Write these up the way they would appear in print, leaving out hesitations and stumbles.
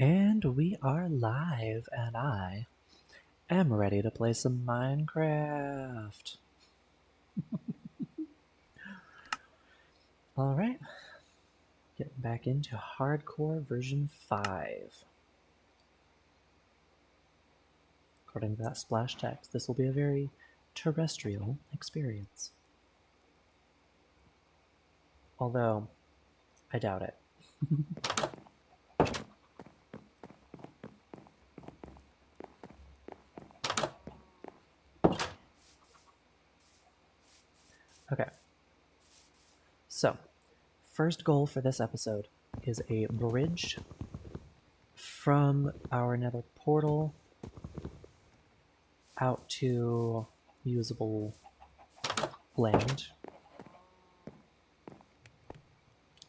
And we are live, and I am ready to play some Minecraft. Alright, getting back into Hardcore version 5. According to that splash text, this will be a very terrestrial experience. Although, I doubt it. Okay. So, first goal for this episode is a bridge from our nether portal out to usable land.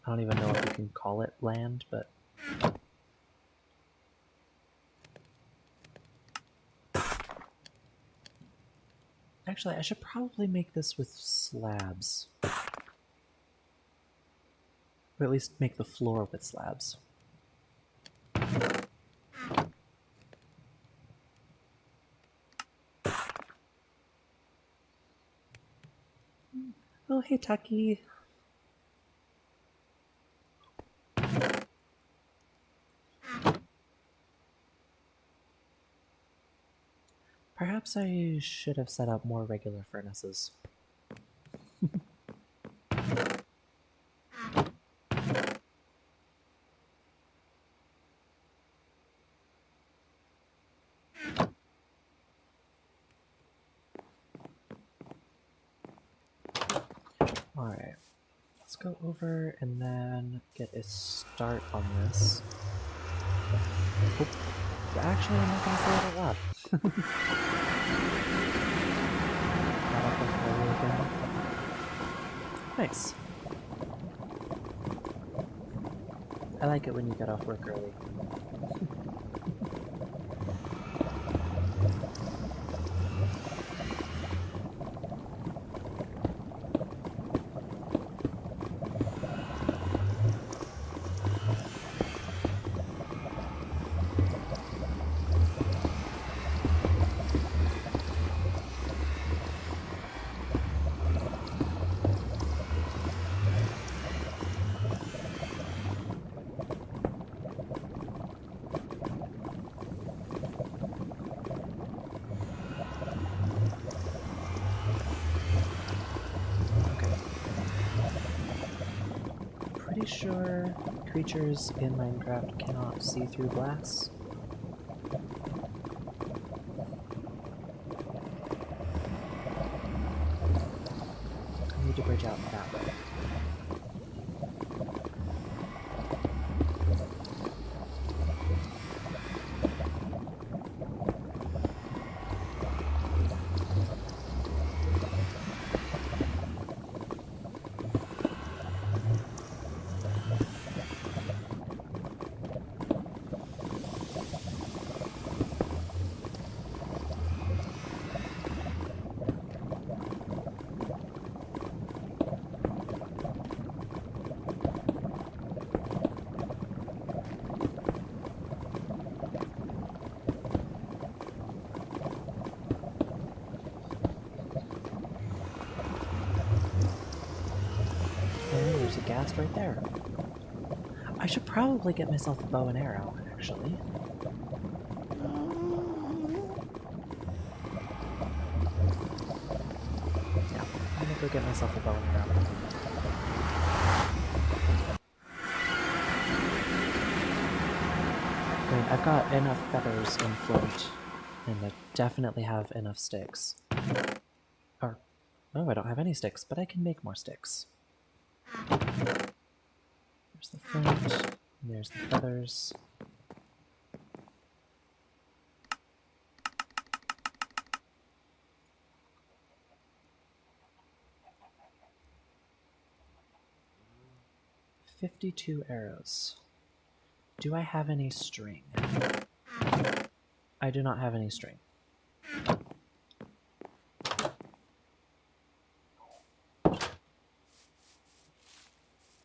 I don't even know if you can call it land, but actually I should probably make this with slabs. Or at least make the floor with slabs. Oh, hey, Tucky. Perhaps I should have set up more regular furnaces. Alright, let's go over and then get a start on this. Oh, actually, I'm not going to say it out loud. Got off like early again. Nice. I like it when you get off work early. Pretty sure creatures in Minecraft cannot see through glass. I need to bridge out that way. And there's a ghast right there. I should probably get myself a bow and arrow, actually. Yeah, I'm gonna go get myself a bow and arrow. I mean, I've got enough feathers in flint, and I definitely have enough sticks. Or, oh, I don't have any sticks, but I can make more sticks. There's the flint, and there's the feathers. "52 arrows. Do I have any string?" I do not have any string.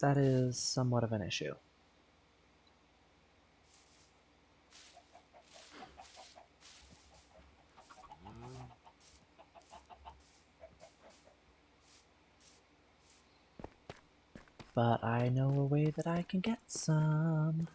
That is somewhat of an issue. but I know a way that I can get some.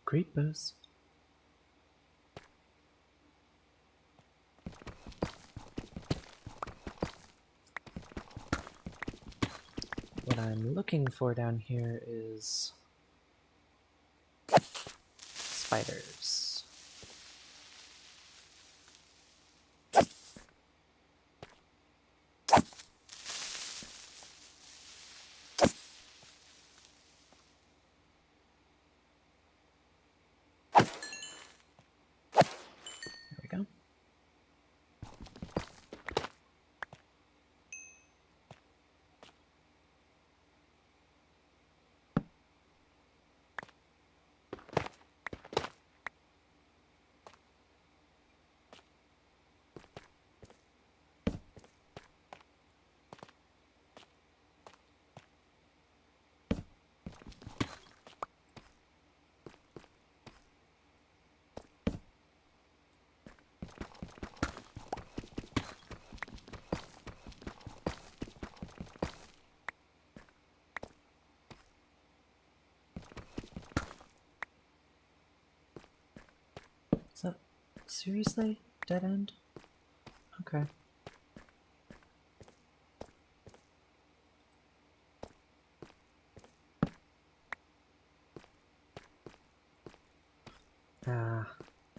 Creepers. What I'm looking for down here is spiders. There we go. Is that seriously dead end? Okay.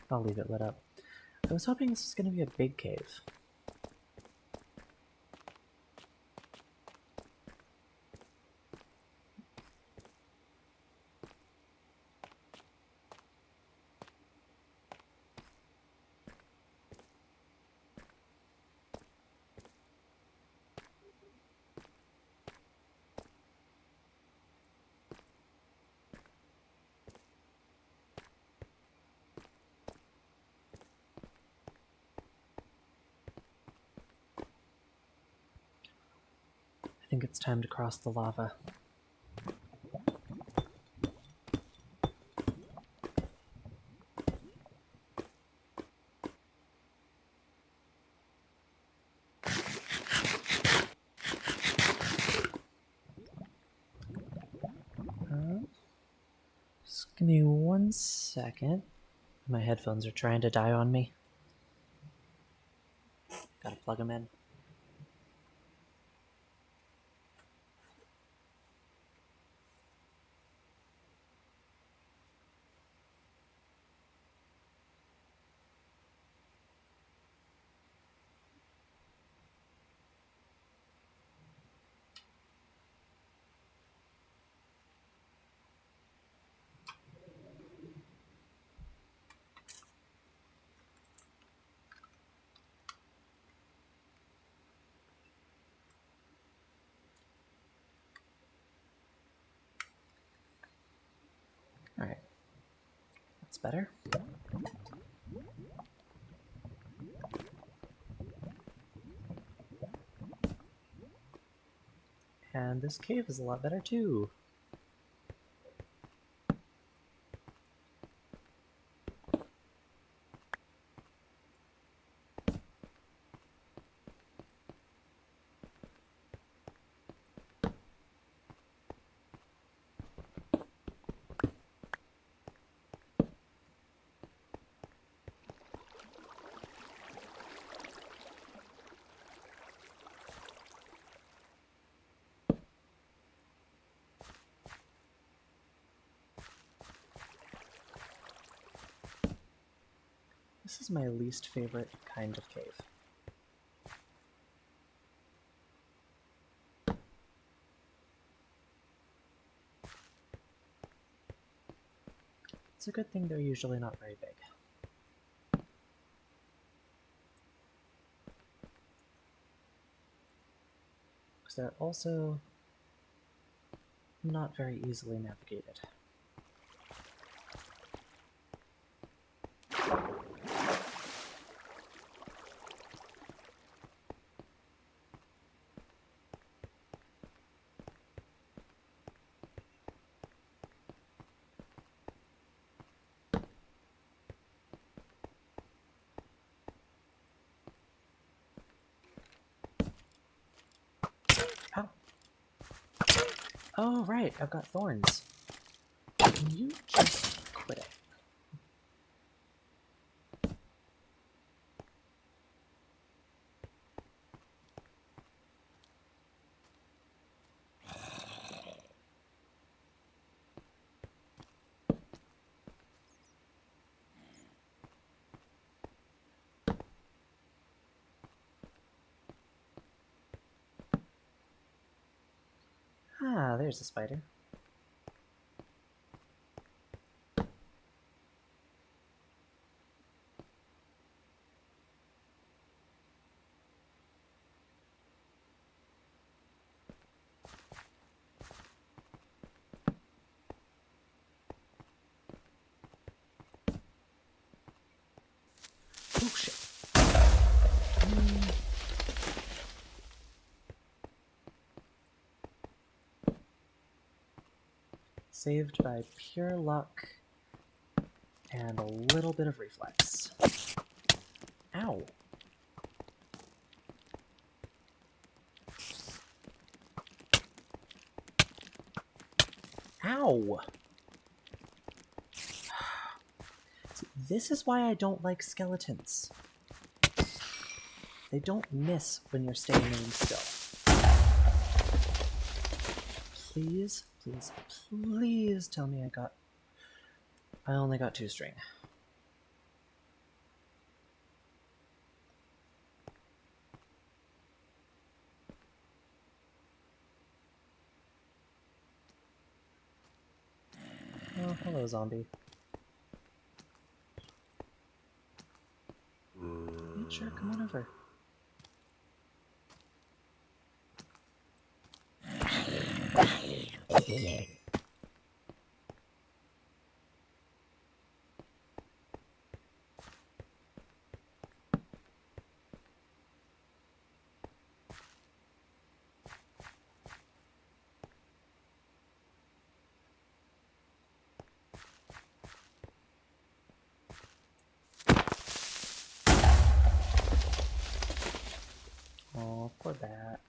I'll leave it lit up. I was hoping this was going to be a big cave. I think it's time to cross the lava. Just give me 1 second. My headphones are trying to die on me. Gotta plug them in. Alright. That's better. And this cave is a lot better too. This is my least favorite kind of cave. It's a good thing they're usually not very big. Because they're also not very easily navigated. Ow. Oh, right, I've got thorns. Can you just quit it? Ah, there's a spider. Oh shit. Saved by pure luck and a little bit of reflex. Ow. Ow! See, this is why I don't like skeletons. They don't miss when you're staying still. Please, please, please tell me I only got 2 string. Oh, hello, zombie. Yeah, sure, come on over. Oh, poor bat.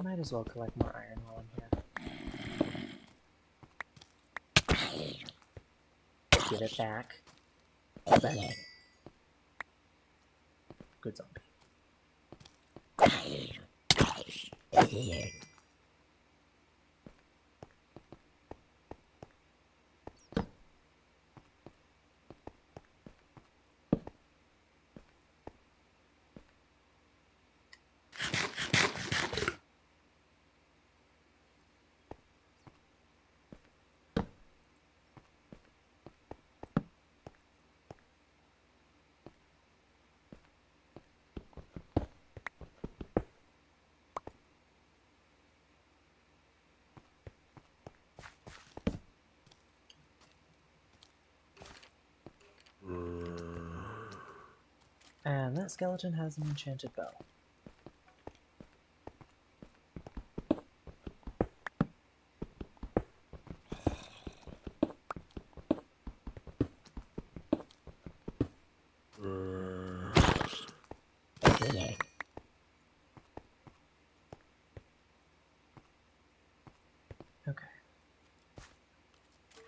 Might as well collect more iron while I'm here. Give it back. Back. Good zombie. And that skeleton has an enchanted bow. Okay.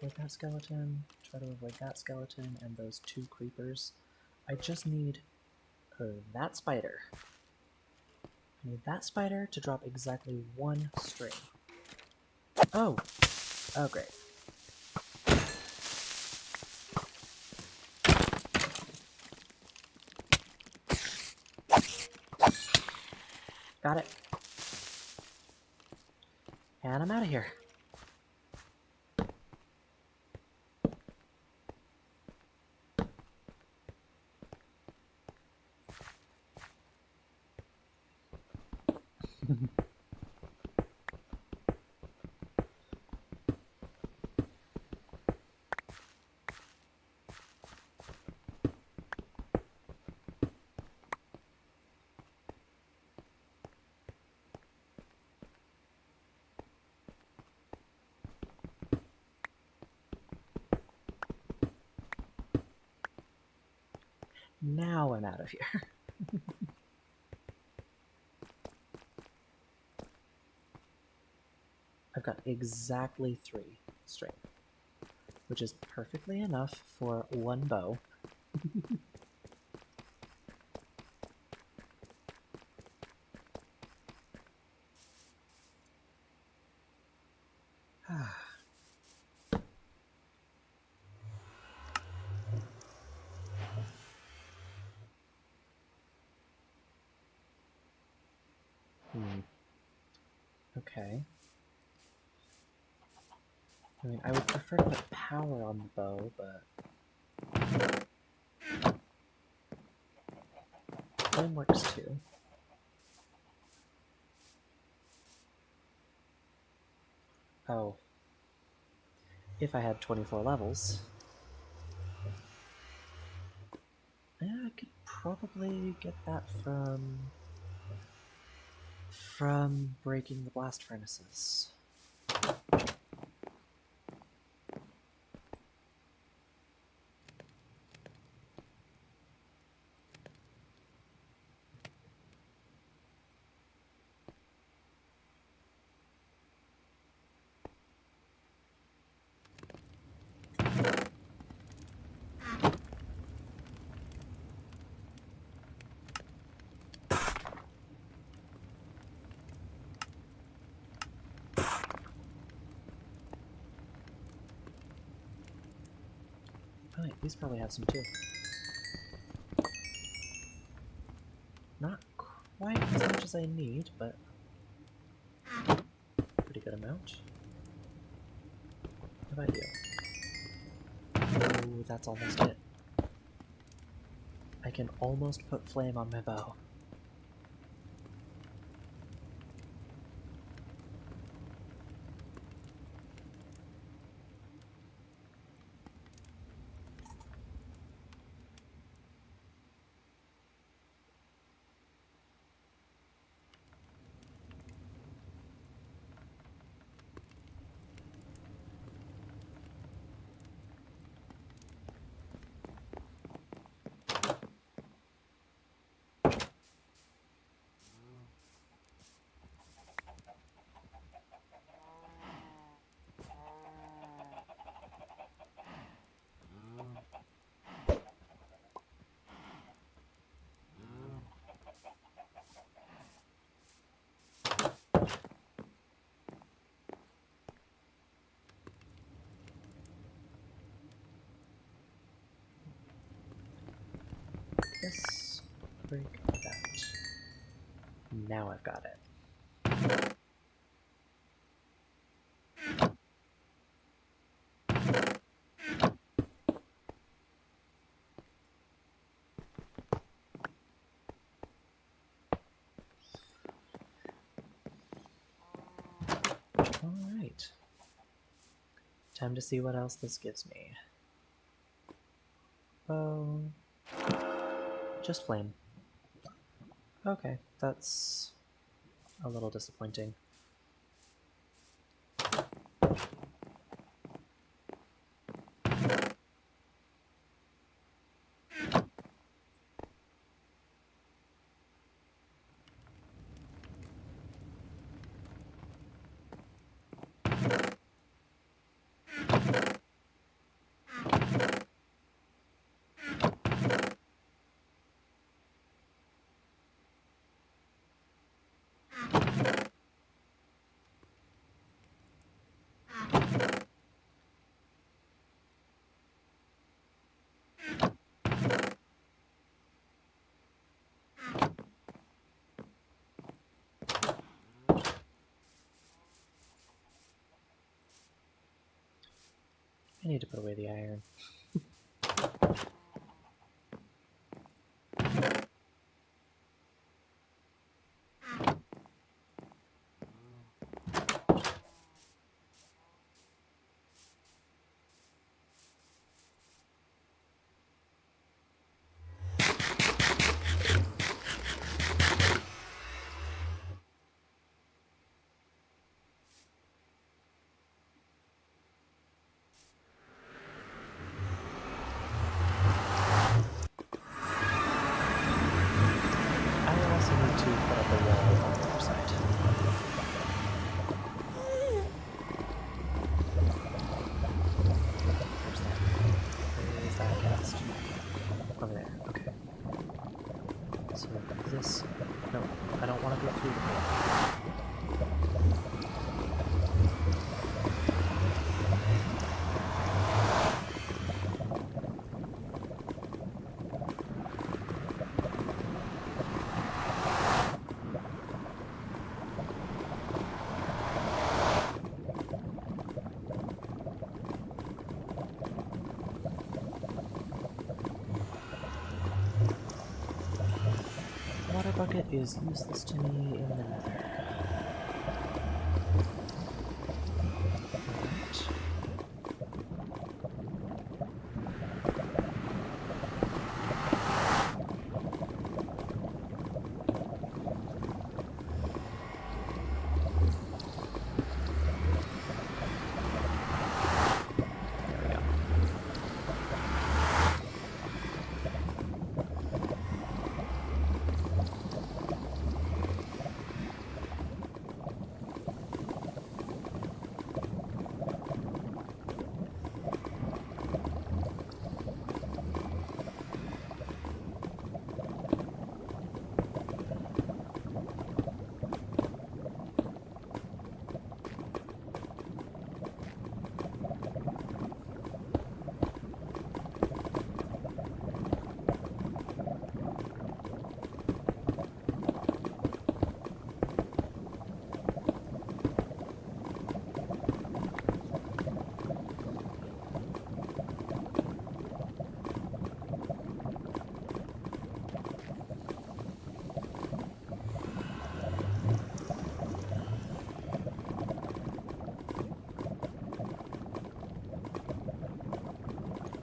Avoid that skeleton, try to avoid that skeleton, and those 2 creepers. I just need that spider. I need that spider to drop exactly 1 string. Oh! Oh, great. Got it. And I'm out of here. Now I'm out of here. I've got exactly 3 string, which is perfectly enough for 1 bow. Okay. I mean, I would prefer to put power on the bow, but flame works too. Oh. If I had 24 levels. Yeah, I could probably get that from breaking the blast furnaces. Oh wait, these probably have some too. Not quite as much as I need, but pretty good amount. How about you? Oh, that's almost it. I can almost put flame on my bow. This, break that. Now I've got it. Alright. Time to see what else this gives me. Bow. Just flame. Okay, that's a little disappointing. I need to put away the iron. I also need to put up a wall on the other side. Where is that cast? Over there, okay. So this... No, I don't want to go through the hole. Water bucket is useless to me in the nether. Alright.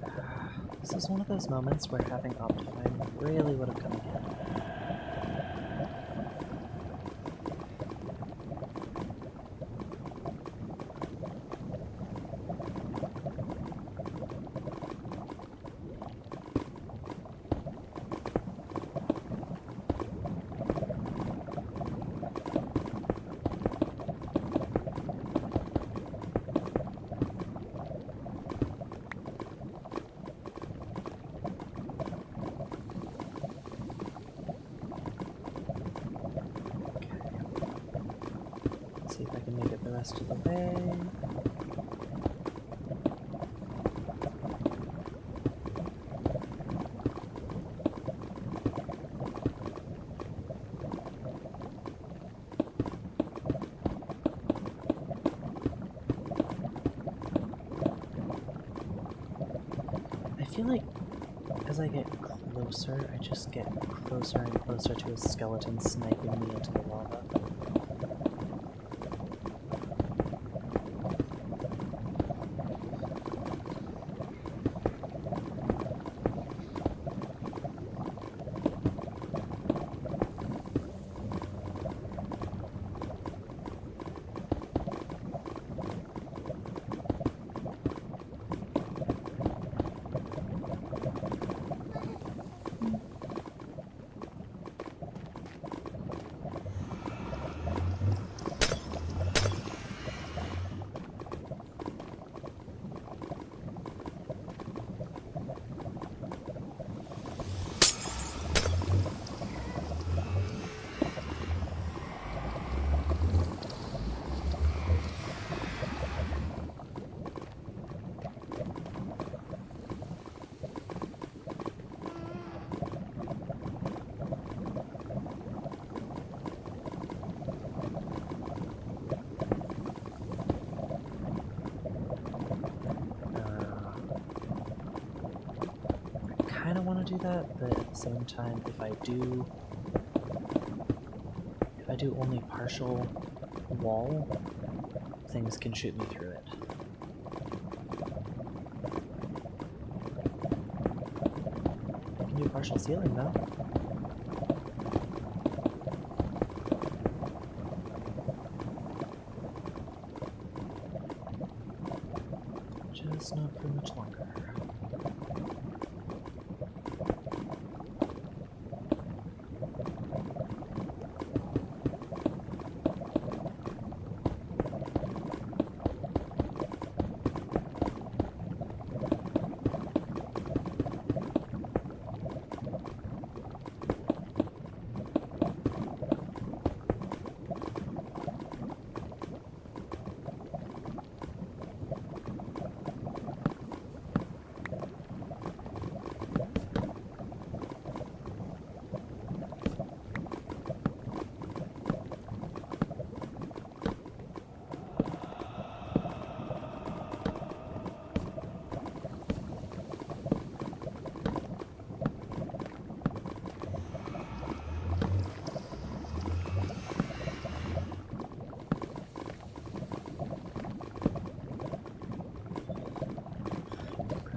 There we go. This is one of those moments where having Optifine really would have come in handy. See if I can make it the rest of the way. I feel like as I get closer, I just get closer and closer to a skeleton sniping me into the lava. want to do that, but at the same time, if I do only partial wall, things can shoot me through it. I can do partial ceiling though. Just not for much longer.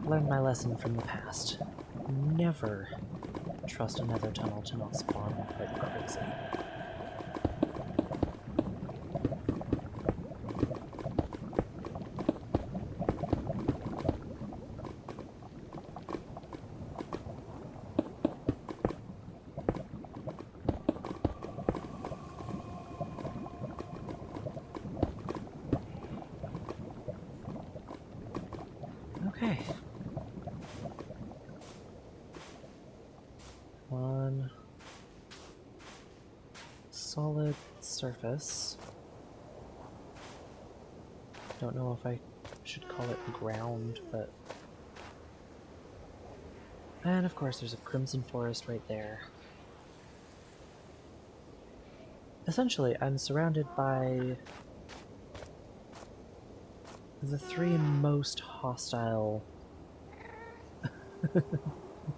Learned my lesson from the past. Never trust another tunnel to not spawn like crazy. Okay. One solid surface. Don't know if I should call it ground, but... And of course there's a crimson forest right there. Essentially, I'm surrounded by the three most hostile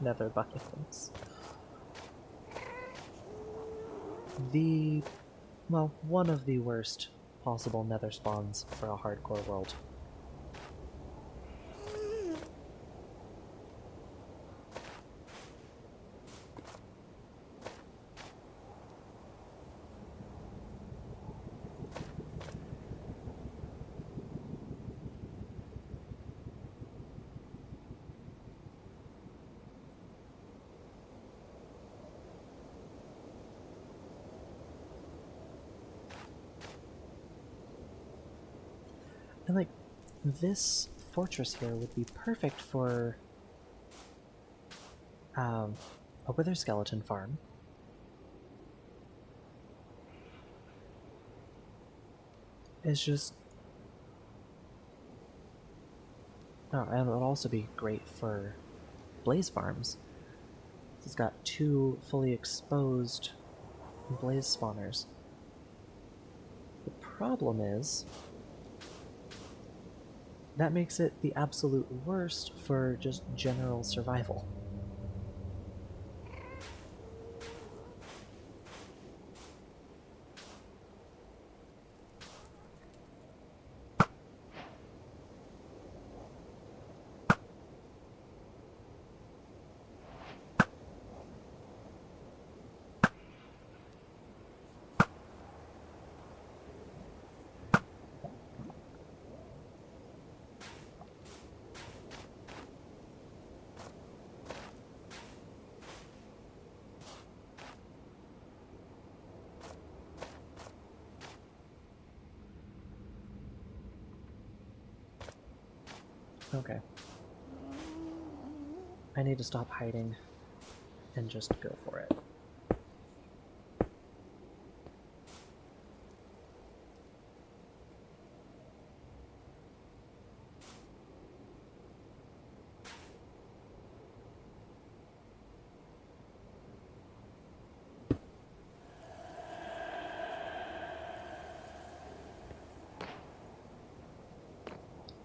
nether biomes. Well, one of the worst possible nether spawns for a hardcore world. And like, this fortress here would be perfect for a wither skeleton farm. It's just... Oh, and it would also be great for blaze farms. It's got 2 fully exposed blaze spawners. The problem is, that makes it the absolute worst for just general survival. Okay. I need to stop hiding and just go for it.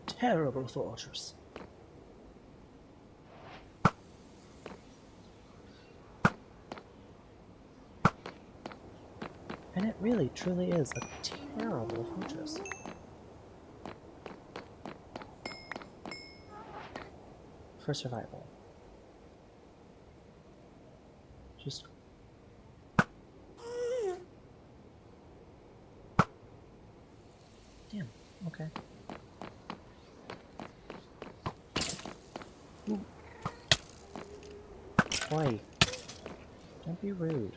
Terrible fortress. And it really, truly is a terrible fortress. For survival. Just... Damn, okay. Ooh. Boy, don't be rude.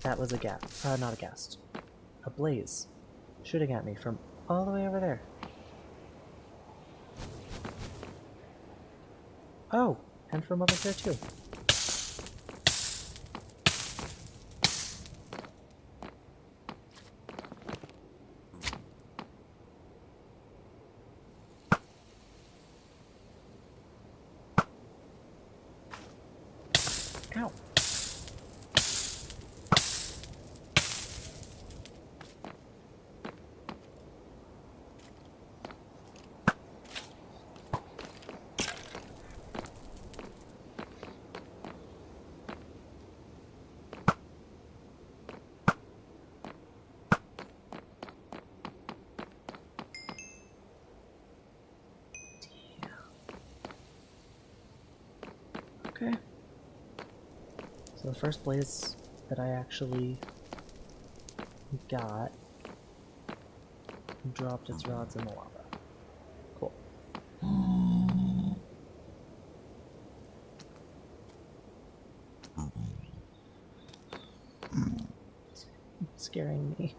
That was a ghast. Not a ghast. A blaze. Shooting at me from all the way over there. Oh, and from over here too. Ow. Okay. So the first blaze that I actually got dropped its rods in the lava. Cool. It's scaring me.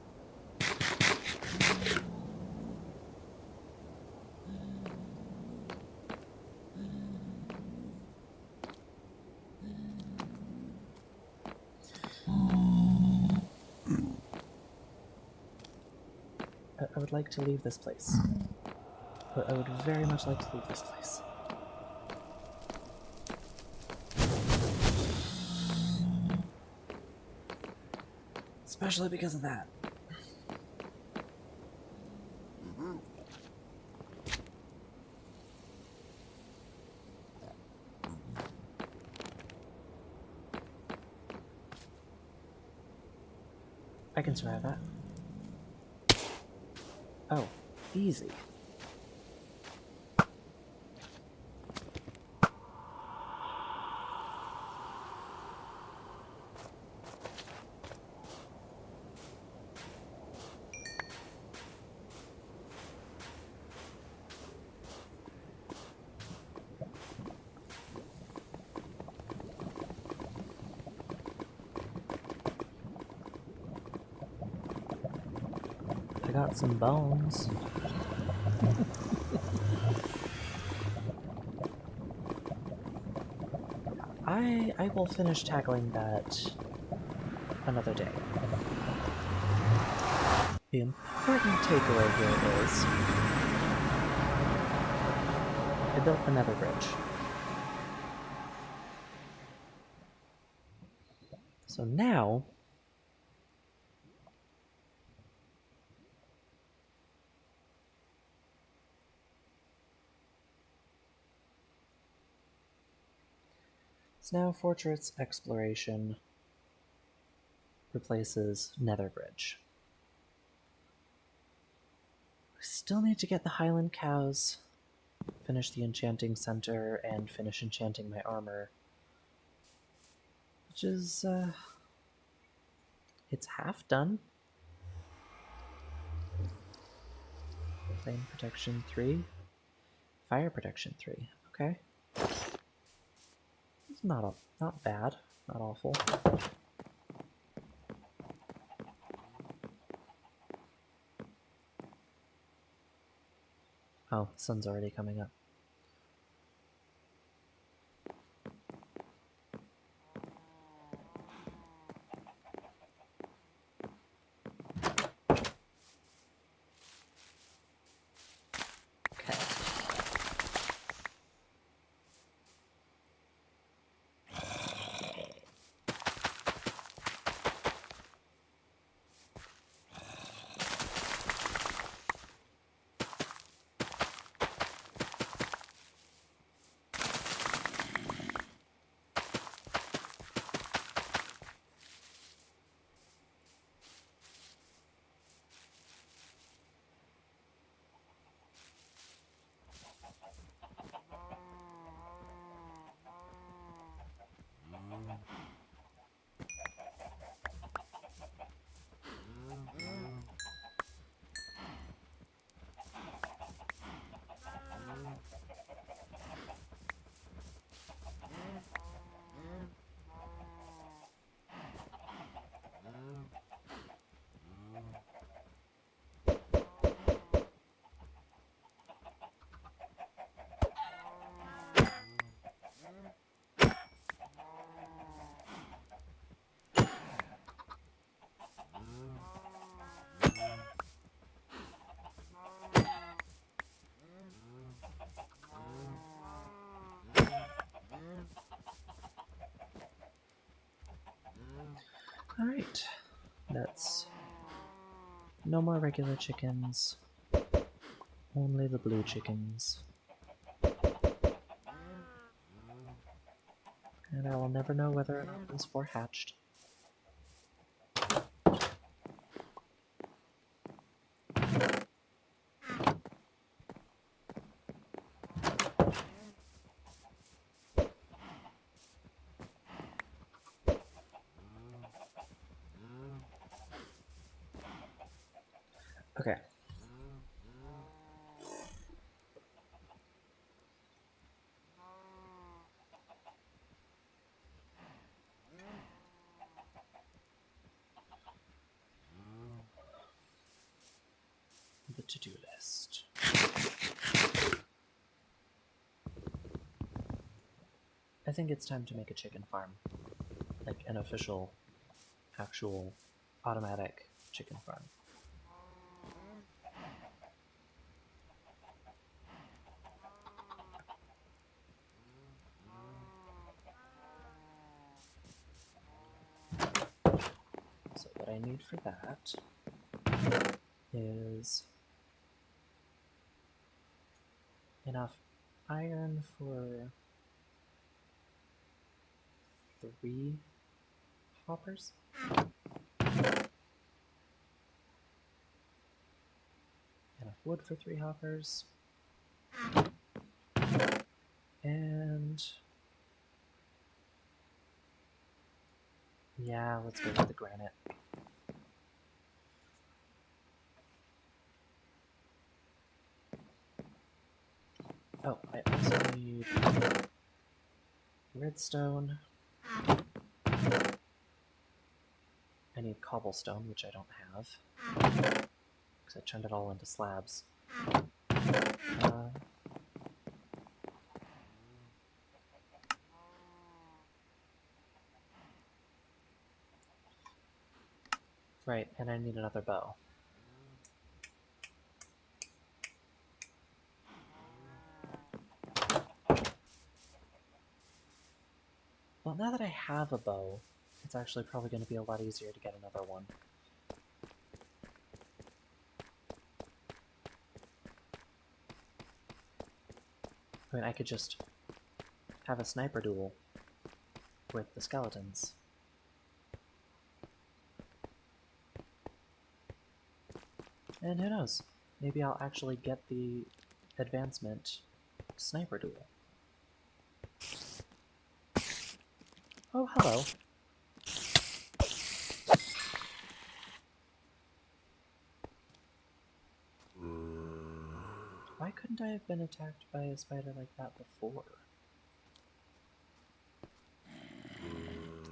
I would like to leave this place. I would very much like to leave this place. Especially because of that. I can survive that. Oh, easy. I got some bones. I will finish tackling that another day. The important takeaway here is I built another bridge. So now fortress exploration replaces Nether Bridge. We still need to get the Highland cows, finish the enchanting center, and finish enchanting my armor. Which is, it's half done. Flame protection 3. Fire protection 3. Okay. It's not bad. Not awful. Oh, the sun's already coming up. Okay. Alright, that's no more regular chickens, only the blue chickens. And I will never know whether or not those 4 hatched. Okay. The to-do list. I think it's time to make a chicken farm. Like an official, actual, automatic chicken farm. So what I need for that is enough iron for 3 hoppers. Enough wood for 3 hoppers. And yeah, let's go with the granite. Oh, I also need redstone. I need cobblestone, which I don't have, because I turned it all into slabs. Right, and I need another bow. Well, now that I have a bow, it's actually probably going to be a lot easier to get another one. I mean, I could just have a sniper duel with the skeletons. And who knows, maybe I'll actually get the advancement sniper duel. Oh, hello. Why couldn't I have been attacked by a spider like that before?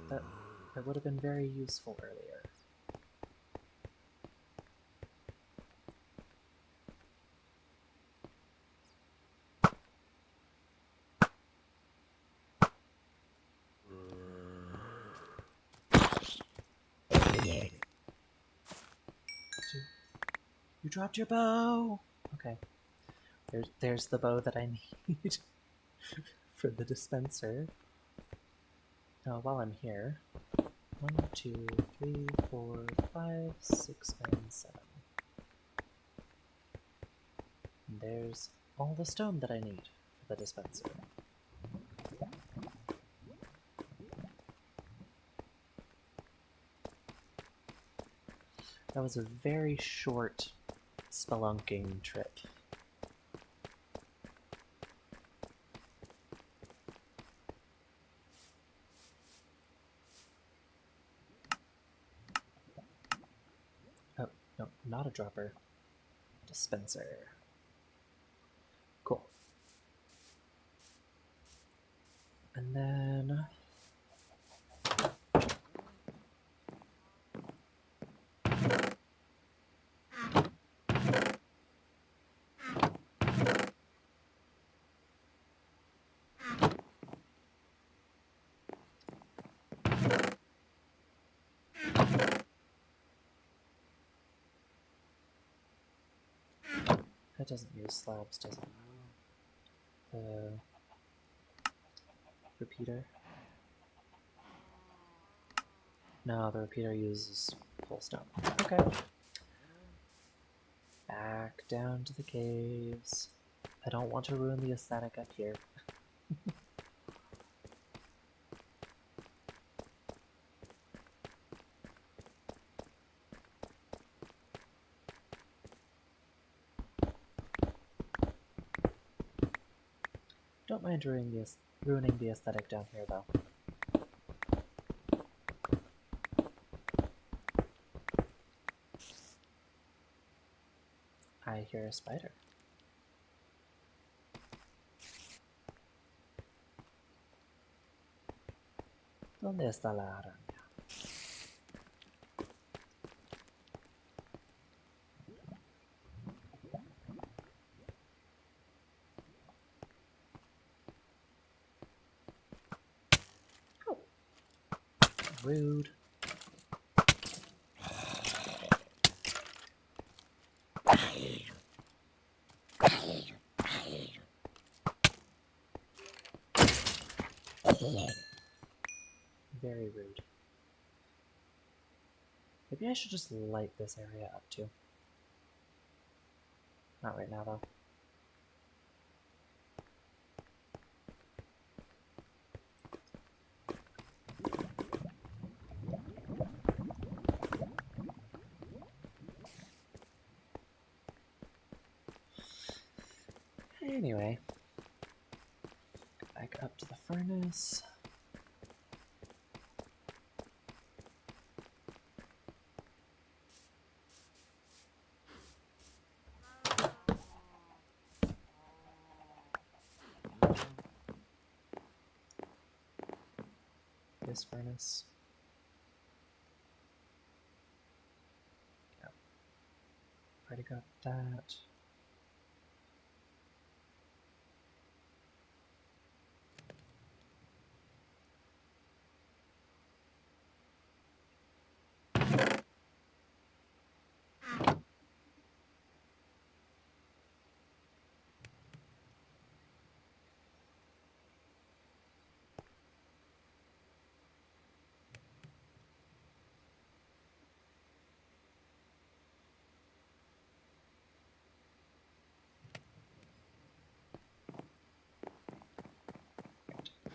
That would have been very useful earlier. You dropped your bow! Okay. There's the bow that I need for the dispenser. Now, while I'm here, 1, 2, 3, 4, 5, 6, and 7. And there's all the stone that I need for the dispenser. That was a very short spelunking trip. Oh, no, not a dropper. Dispenser. Cool. And then... That doesn't use slabs, does it? The repeater. No, the repeater uses full stone. Okay. Back down to the caves. I don't want to ruin the aesthetic up here. Don't mind ruining the aesthetic down here, though. I hear a spider. ¿Dónde está la araña? Oh. Rude. Very rude. Maybe I should just light this area up too. Not right now, though. Anyway, back up to the furnace. This furnace. Yep. Already got that.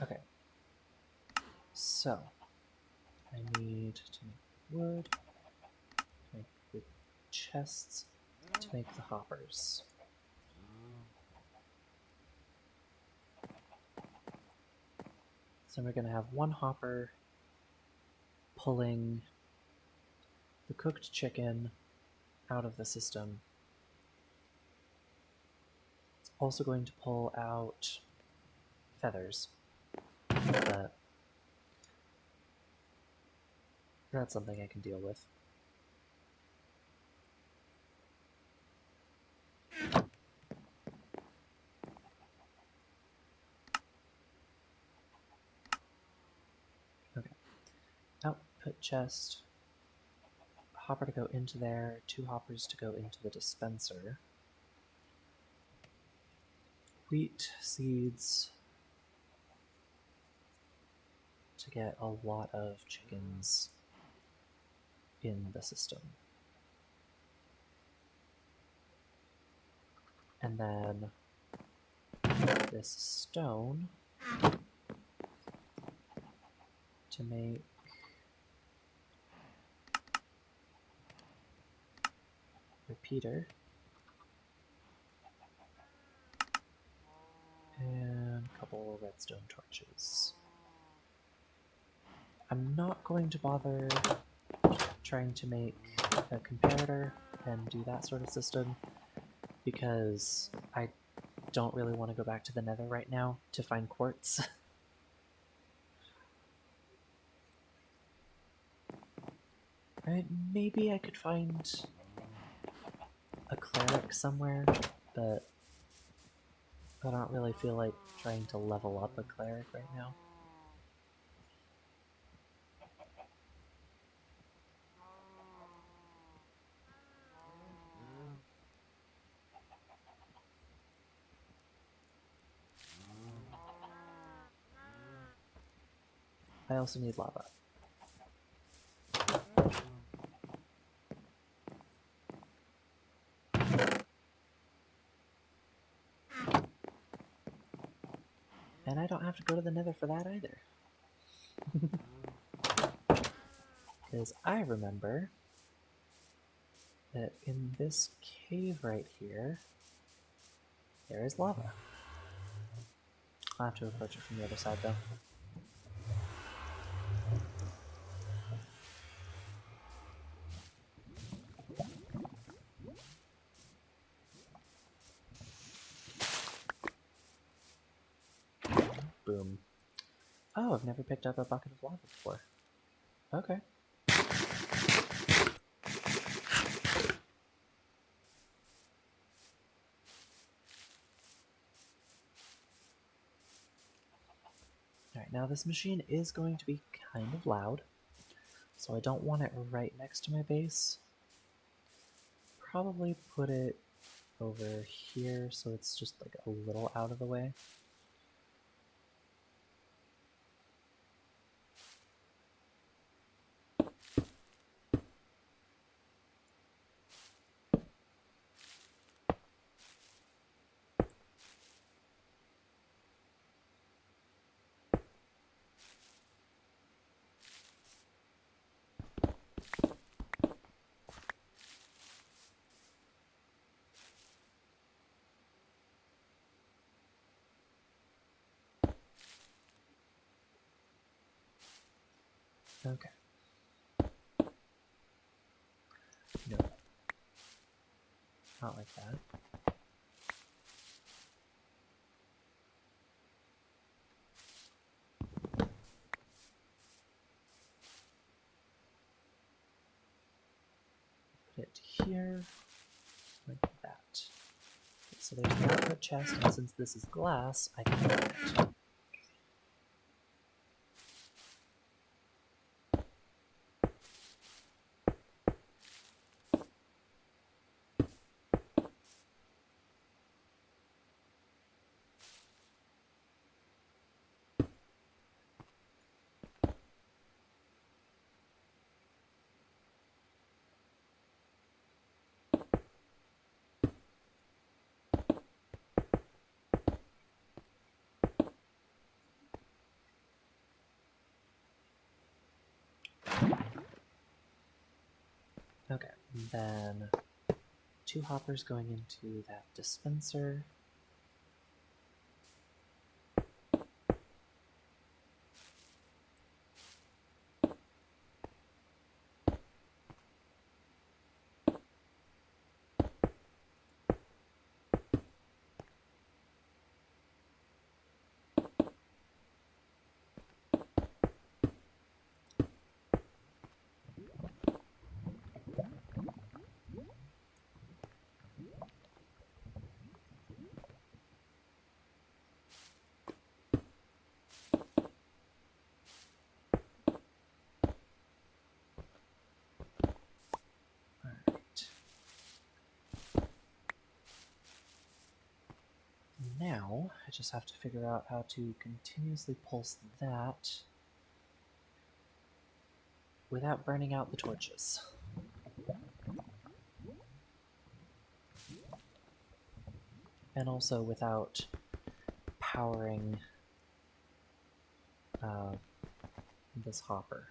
Okay. So, I need to make wood, to make the chests, to make the hoppers. So we're going to have one hopper pulling the cooked chicken out of the system. It's also going to pull out feathers, but that's something I can deal with. Okay. Output chest. Hopper to go into there, 2 hoppers to go into the dispenser. Wheat seeds to get a lot of chickens in the system. And then this stone to make repeater and a couple redstone torches. I'm not going to bother trying to make a comparator and do that sort of system because I don't really want to go back to the nether right now to find quartz. Maybe I could find a cleric somewhere, but I don't really feel like trying to level up a cleric right now. I also need lava. And I don't have to go to the Nether for that either. Because I remember that in this cave right here, there is lava. I'll have to approach it from the other side though. Boom. Oh, I've never picked up a bucket of lava before. Okay. Alright, now this machine is going to be kind of loud, so I don't want it right next to my base. Probably put it over here so it's just like a little out of the way. Okay. No. Not like that. Put it here, like that. Okay, so there's the output chest, and since this is glass, I can open it. Okay, and then 2 hoppers going into that dispenser. Alright. Now, I just have to figure out how to continuously pulse that without burning out the torches. And also without powering this hopper.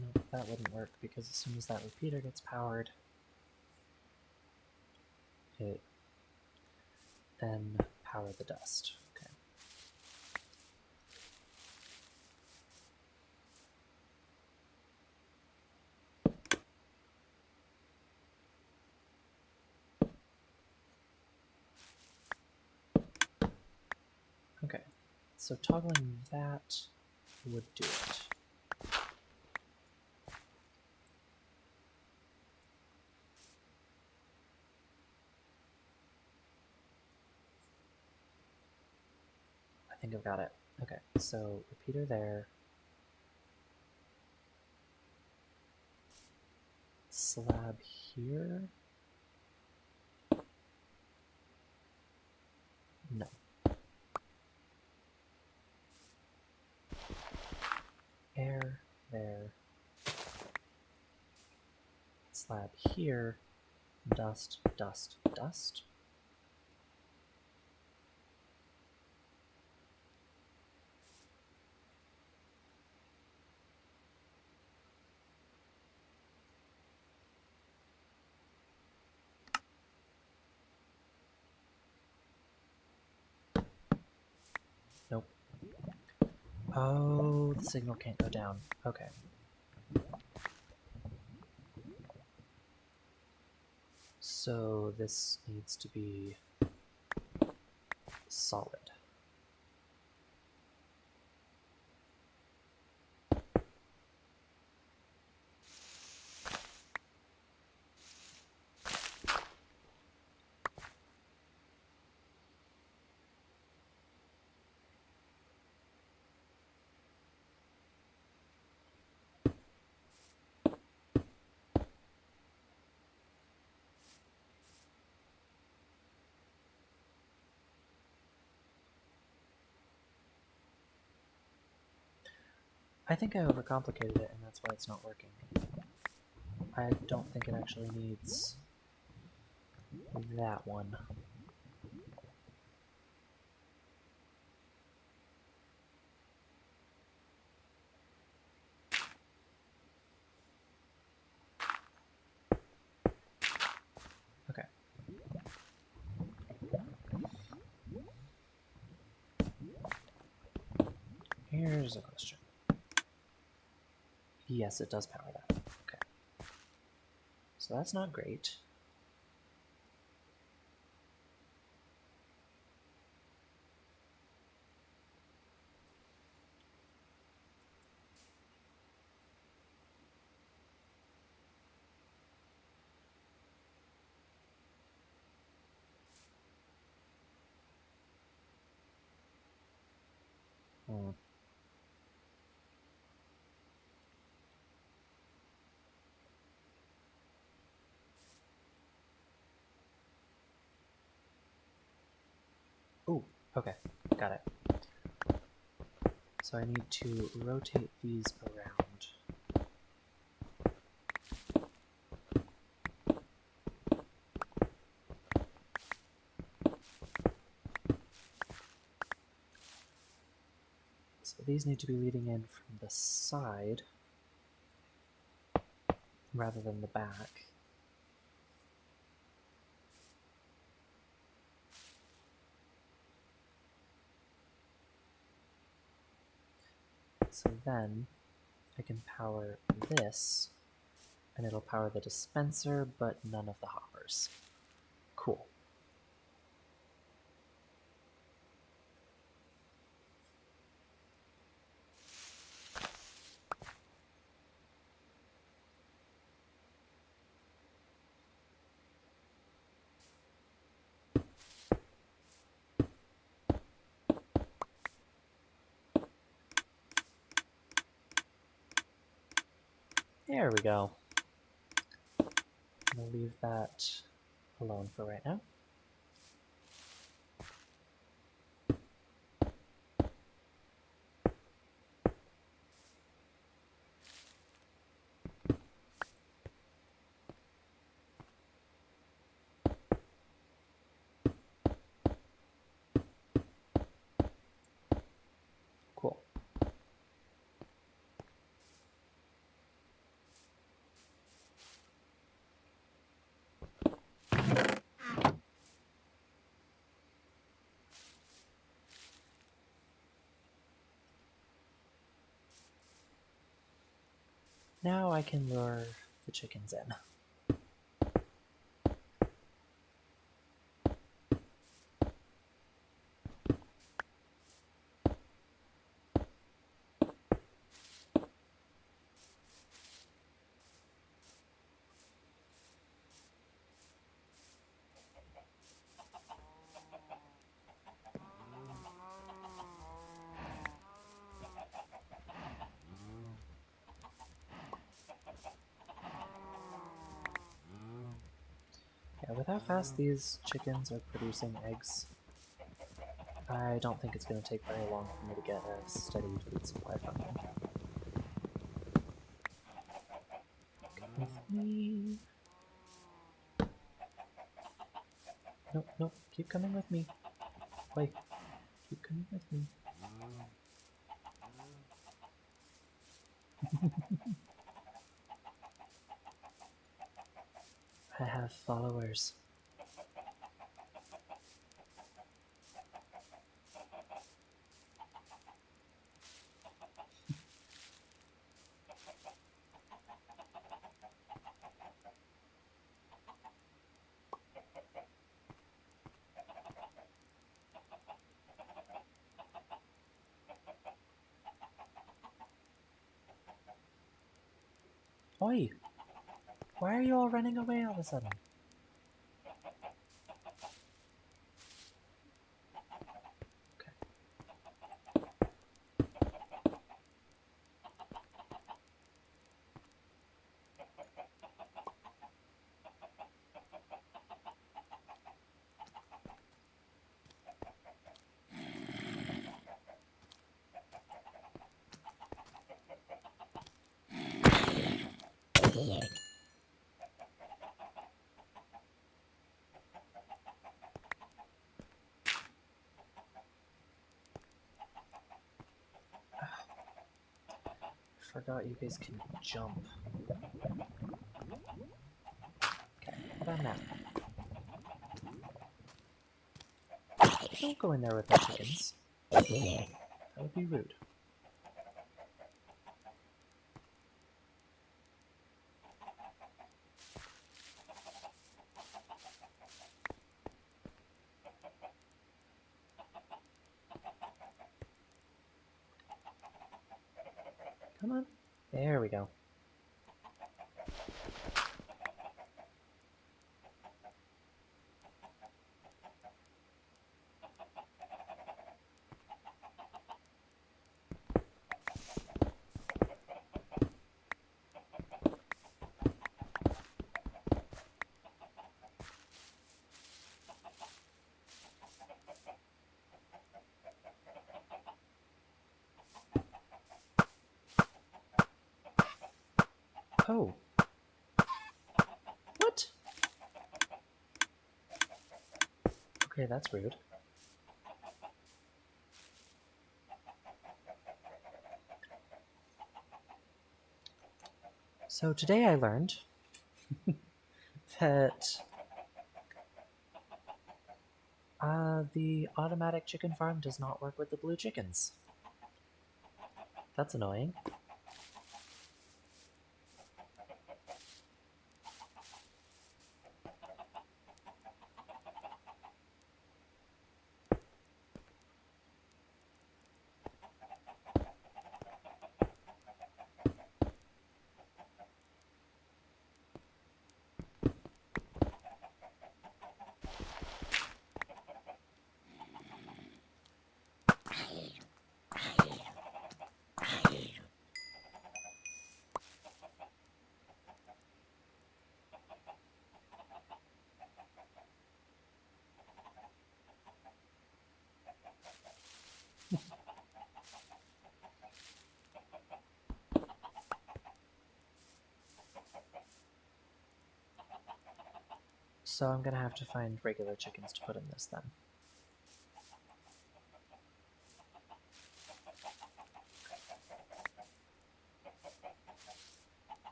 Nope, that wouldn't work because as soon as that repeater gets powered, it then power the dust. Okay. So toggling that would do it. I think I've got it. Okay, so repeater there. Slab here. No. Air there. Slab here. Dust, dust, dust. Nope. Oh, the signal can't go down. Okay. So this needs to be solid. I think I overcomplicated it, and that's why it's not working. I don't think it actually needs that one. Okay. Here's a question. Yes, it does power that. Okay. So that's not great. Hmm. Ooh, okay, got it. So I need to rotate these around. So these need to be leading in from the side rather than the back. So then I can power this, and it'll power the dispenser, but none of the hoppers. Cool. There we go. I'm going to leave that alone for right now. Cool. Now I can lure the chickens in. Yeah, with how fast these chickens are producing eggs, I don't think it's going to take very long for me to get a steady food supply from them. Come with me. Nope, nope, keep coming with me. Wait, keep coming with me. I have followers. Oi! Why are you all running away all of a sudden? Okay. Forgot you guys can jump. Okay, how about now? Don't go in there with my chickens. That would be rude. Come on. There we go. Oh. What? Okay, that's rude. So today I learned that the automatic chicken farm does not work with the blue chickens. That's annoying. So I'm gonna have to find regular chickens to put in this then.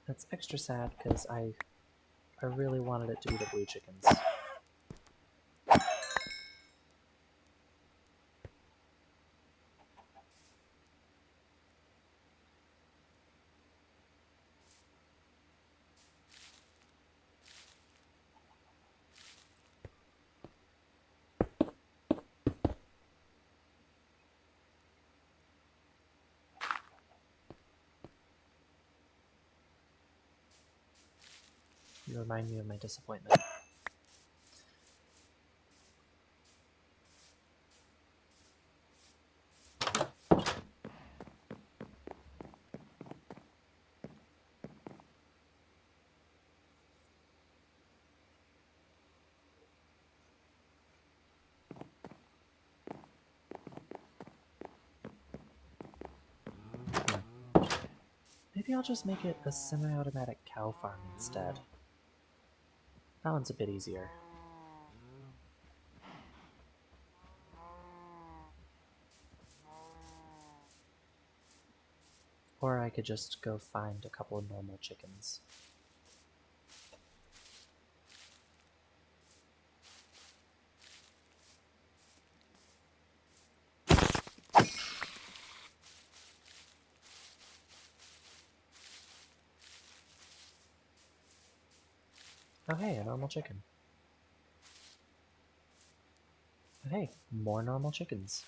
That's extra sad because I really wanted it to be the blue chickens. You remind me of my disappointment. Maybe I'll just make it a semi-automatic cow farm instead. That one's a bit easier. Or I could just go find a couple of normal chickens. Oh hey, a normal chicken. Oh hey, more normal chickens.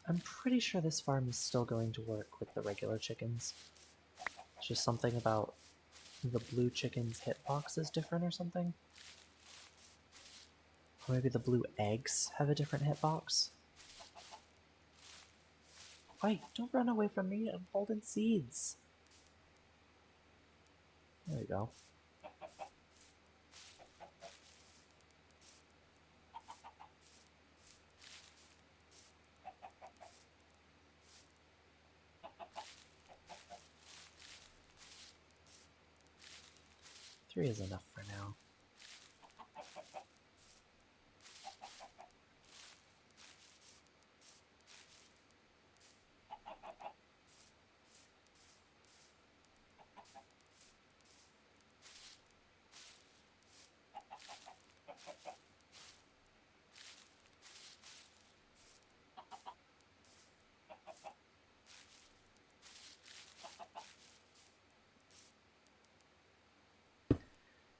I'm pretty sure this farm is still going to work with the regular chickens. It's just something about the blue chicken's hitbox is different or something. Or maybe the blue eggs have a different hitbox. Wait, don't run away from me, I'm holding seeds. There we go. Three is enough for now.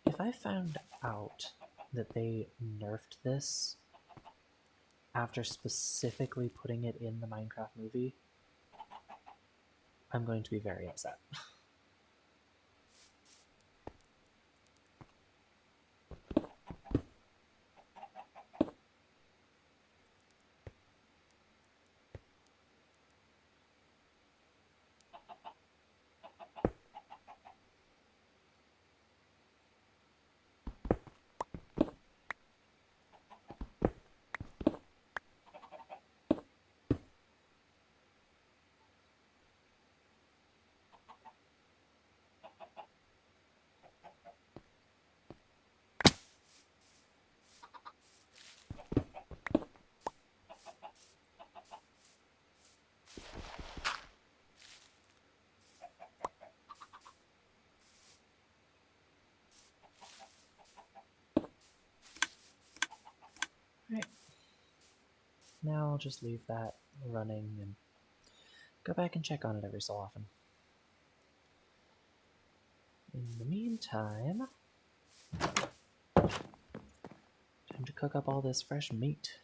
If I found out that they nerfed this after specifically putting it in the Minecraft movie, I'm going to be very upset. Right. Now I'll just leave that running and go back and check on it every so often. In the meantime, time to cook up all this fresh meat.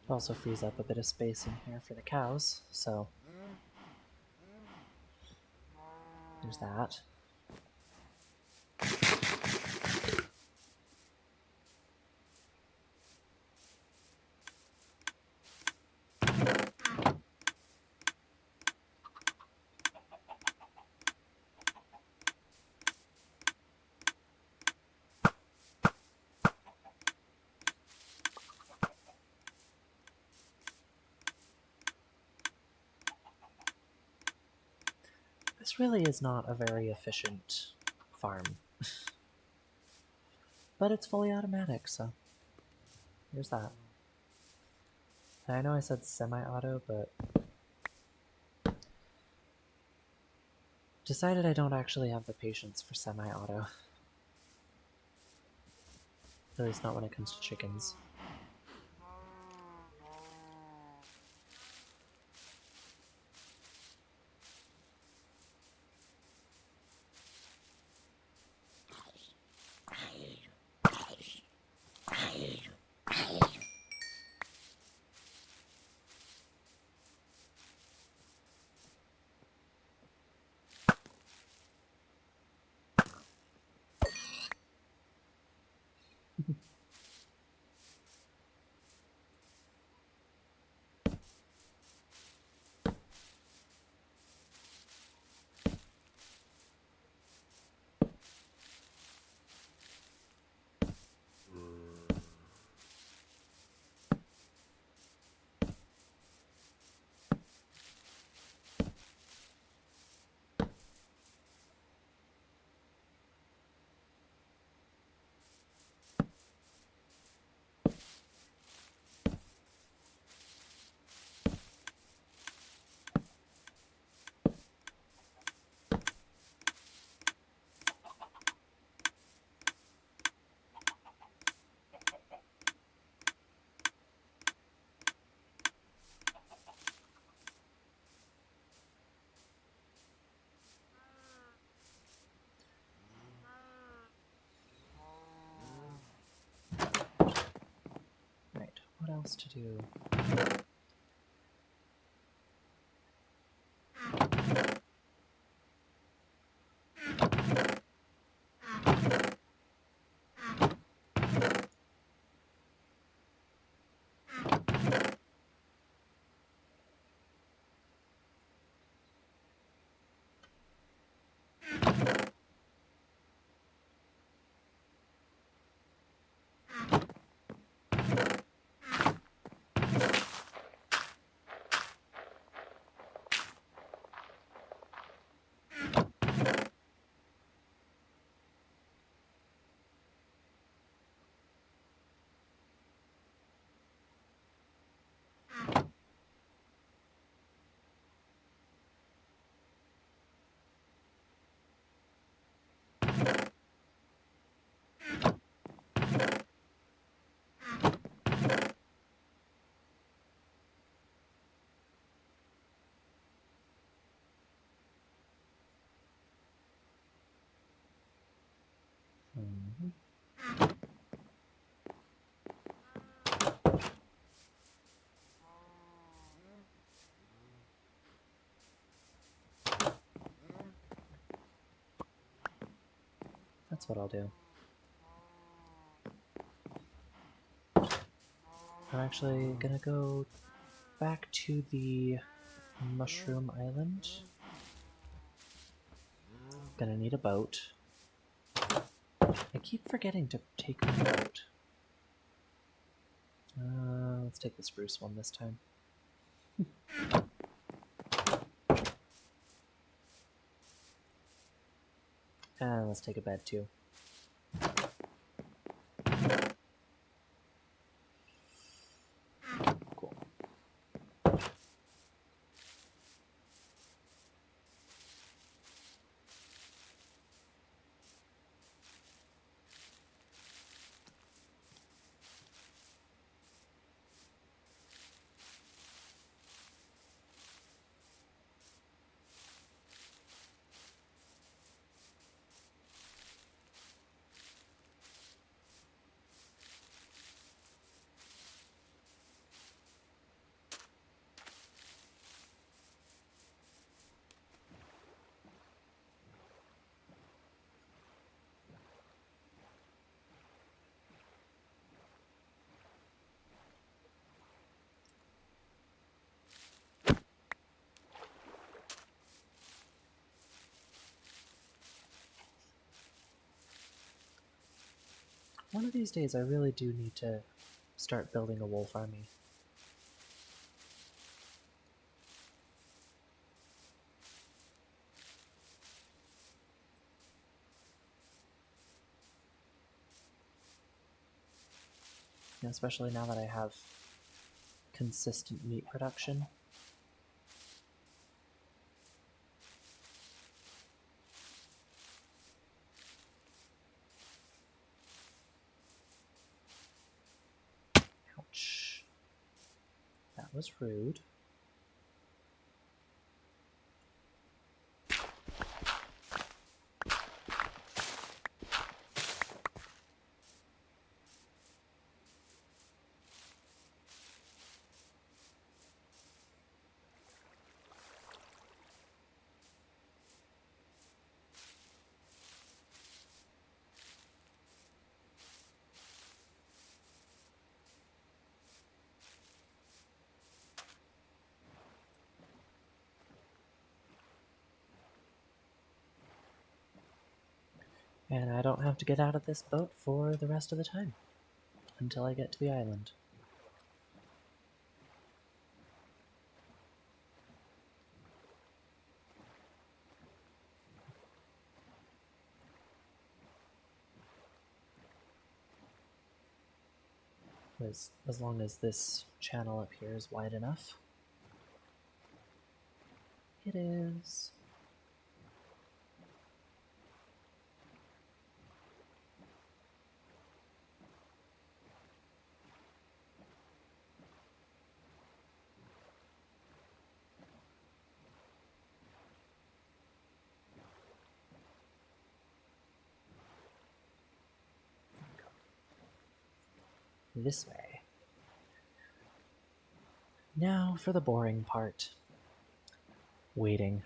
It also frees up a bit of space in here for the cows, so there's that. This really is not a very efficient farm. But it's fully automatic, so there's that. And I know I said semi-auto, but decided I don't actually have the patience for semi-auto. At least not when it comes to chickens. else to do? Mhm. That's what I'll do. I'm actually gonna go back to the Mushroom Island. Gonna need a boat. I keep forgetting to take my boat. Let's take the spruce one this time. And let's take a bed too. Cool. One of these days I really do need to start building a wolf army. Especially now that I have consistent meat production. Ouch. That was rude. And I don't have to get out of this boat for the rest of the time, until I get to the island. As long as this channel up here is wide enough. It is. This way. Now for the boring part. Waiting.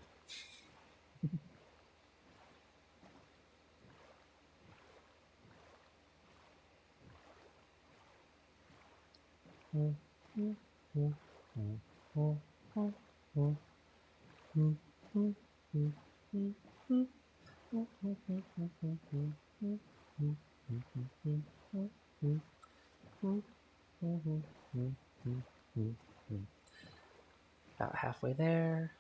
About halfway there.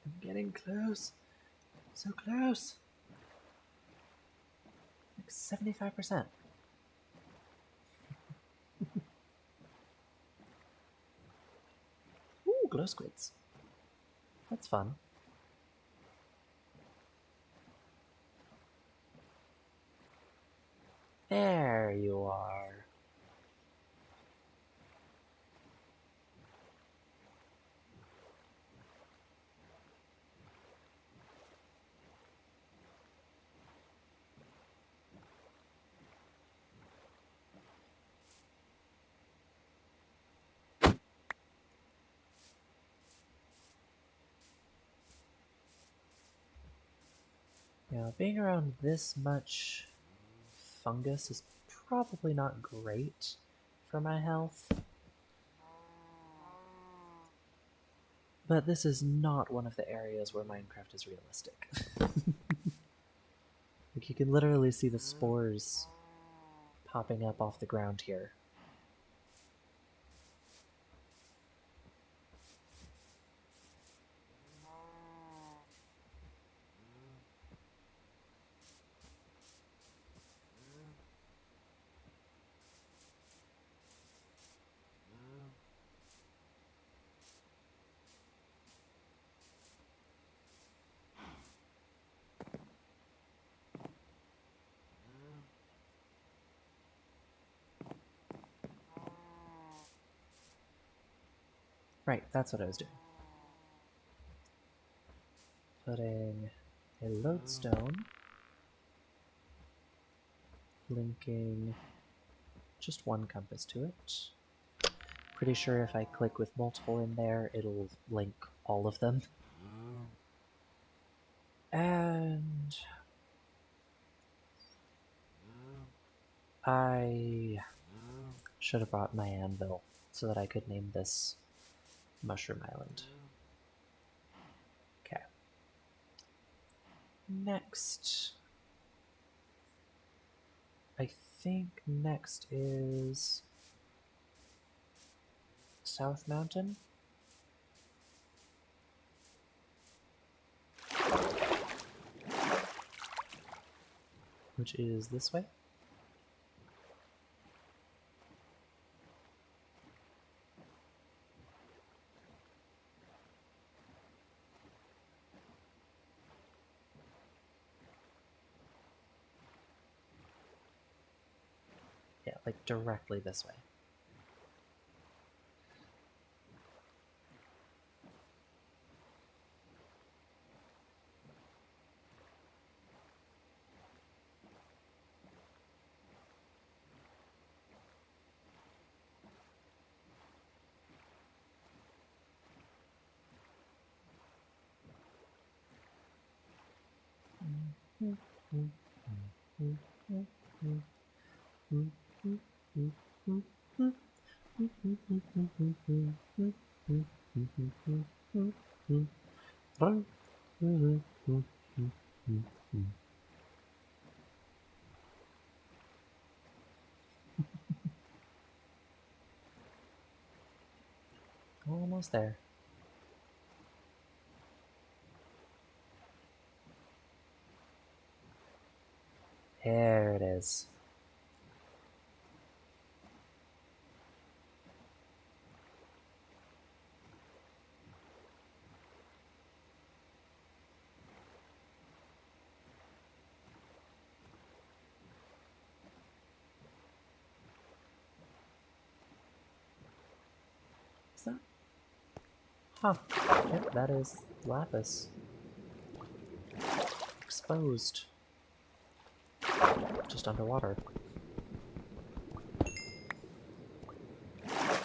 I'm getting close. So close. Like 75%. Ooh, glow squids. That's fun. There you are. Now, being around this much fungus is probably not great for my health. But this is not one of the areas where Minecraft is realistic. Like, you can literally see the spores popping up off the ground here. Right, that's what I was doing. Putting a lodestone, linking just one compass to it. Pretty sure if I click with multiple in there, it'll link all of them. And I should have brought my anvil so that I could name this Mushroom Island. Okay. Next. I think next is South Mountain. Which is this way. Yeah, like directly this way. Almost there. There it is. What's that? Huh. Yep, that is lapis. Exposed. Just underwater.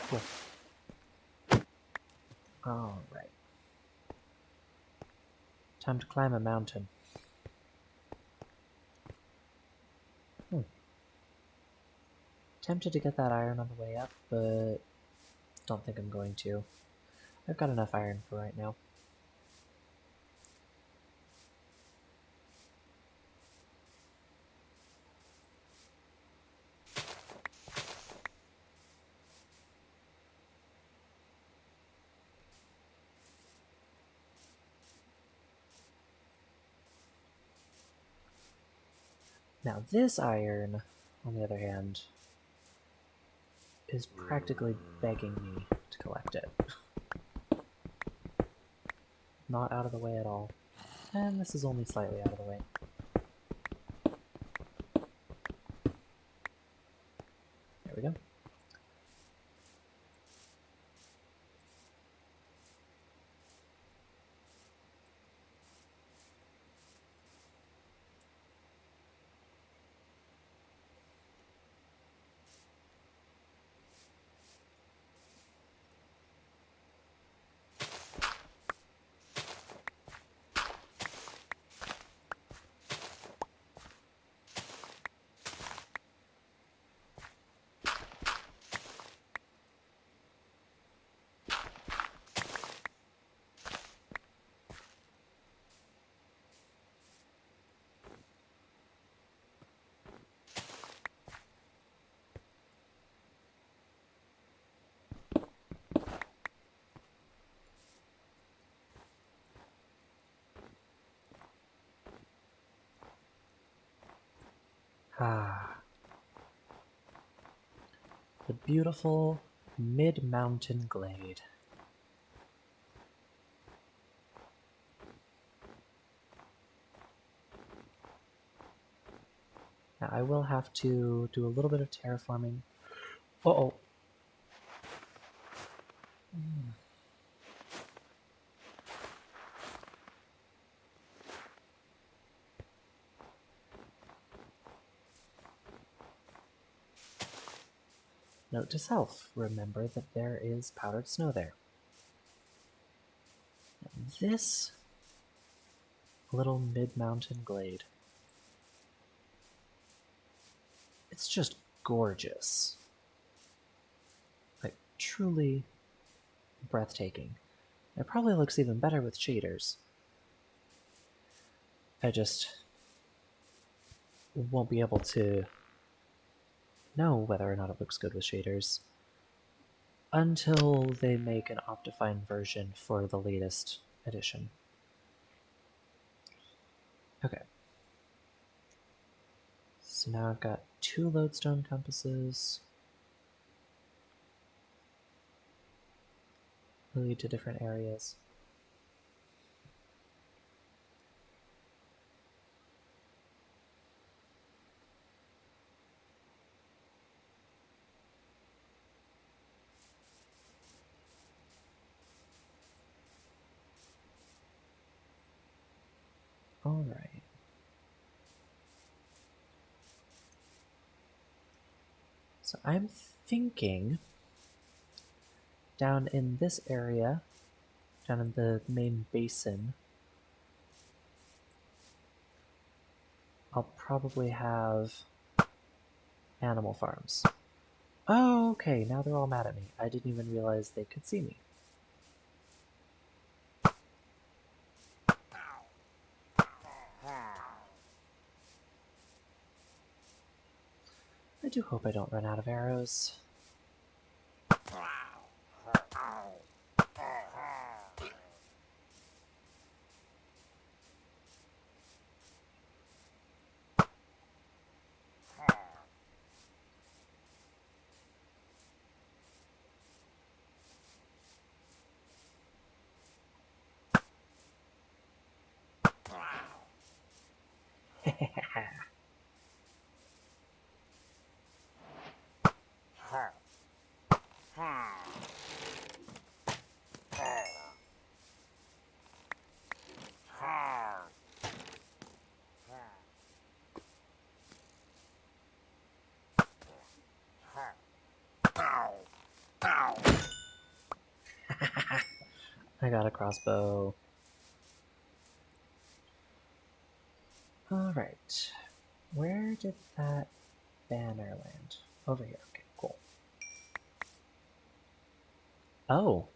Cool. Alright. Time to climb a mountain. Tempted to get that iron on the way up, but don't think I'm going to. I've got enough iron for right now. Now this iron, on the other hand, is practically begging me to collect it. Not out of the way at all. And this is only slightly out of the way. There we go. Ah. The beautiful mid-mountain glade. Now I will have to do a little bit of terraforming. Uh-oh. Note to self, remember that there is powdered snow there. And this little mid-mountain glade. It's just gorgeous. Like, truly breathtaking. It probably looks even better with shaders. I just won't be able to know whether or not it looks good with shaders until they make an Optifine version for the latest edition. Okay. So now I've got 2 lodestone compasses. They lead to different areas. Alright. So I'm thinking down in this area, down in the main basin, I'll probably have animal farms. Oh, okay, now they're all mad at me. I didn't even realize they could see me. I do hope I don't run out of arrows. Ow! I got a crossbow. Alright. Where did that banner land? Over here. Okay, cool. Oh.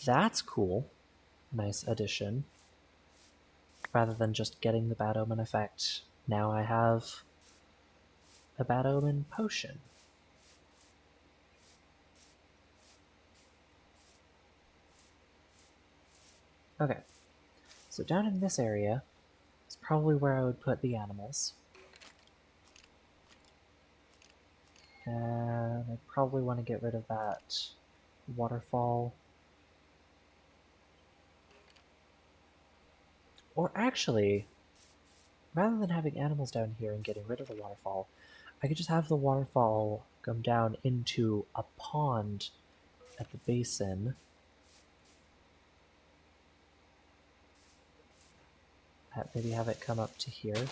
That's cool. Nice addition. Rather than just getting the Bad Omen effect, now I have a Bad Omen potion. Okay, so down in this area is probably where I would put the animals. And I probably want to get rid of that waterfall. Or actually, rather than having animals down here and getting rid of the waterfall, I could just have the waterfall come down into a pond at the basin. Maybe have it come up to here.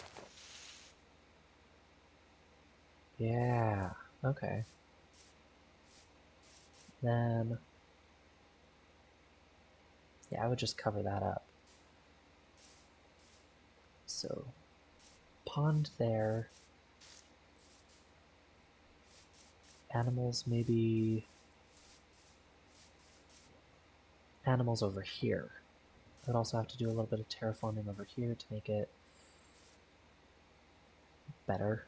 Yeah, okay. Then, yeah, I would just cover that up. So, pond there. Animals, maybe animals over here. I would also have to do a little bit of terraforming over here to make it better.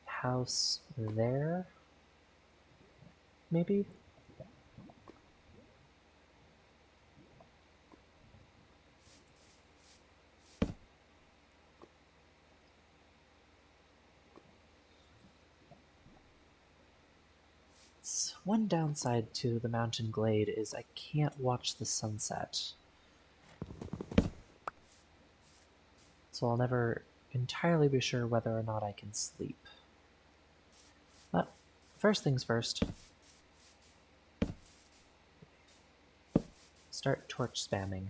House there, maybe? One downside to the mountain glade is I can't watch the sunset. So I'll never entirely be sure whether or not I can sleep. But first things first. Start torch spamming.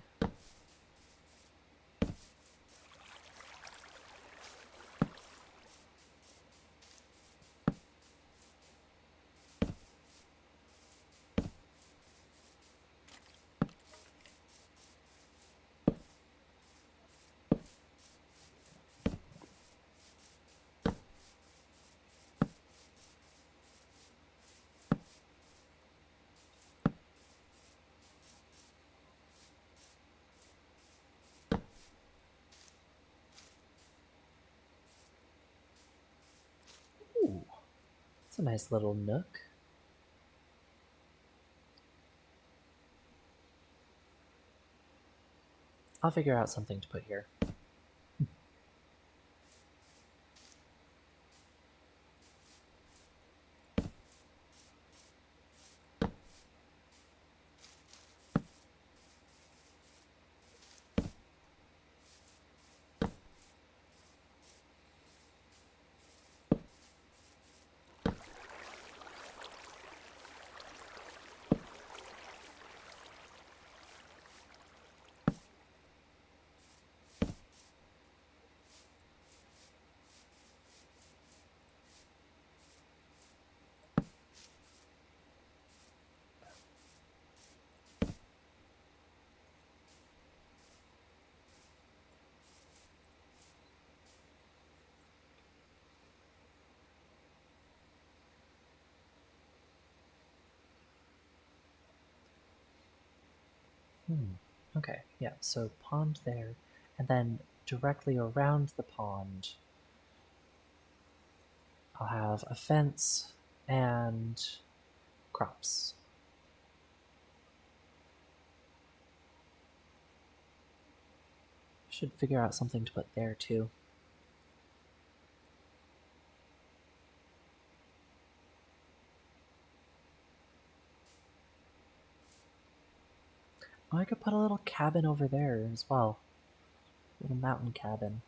Ooh, it's a nice little nook. I'll figure out something to put here. Okay, yeah, so pond there, and then directly around the pond, I'll have a fence and crops. Should figure out something to put there too. Oh, I could put a little cabin over there as well. A little mountain cabin.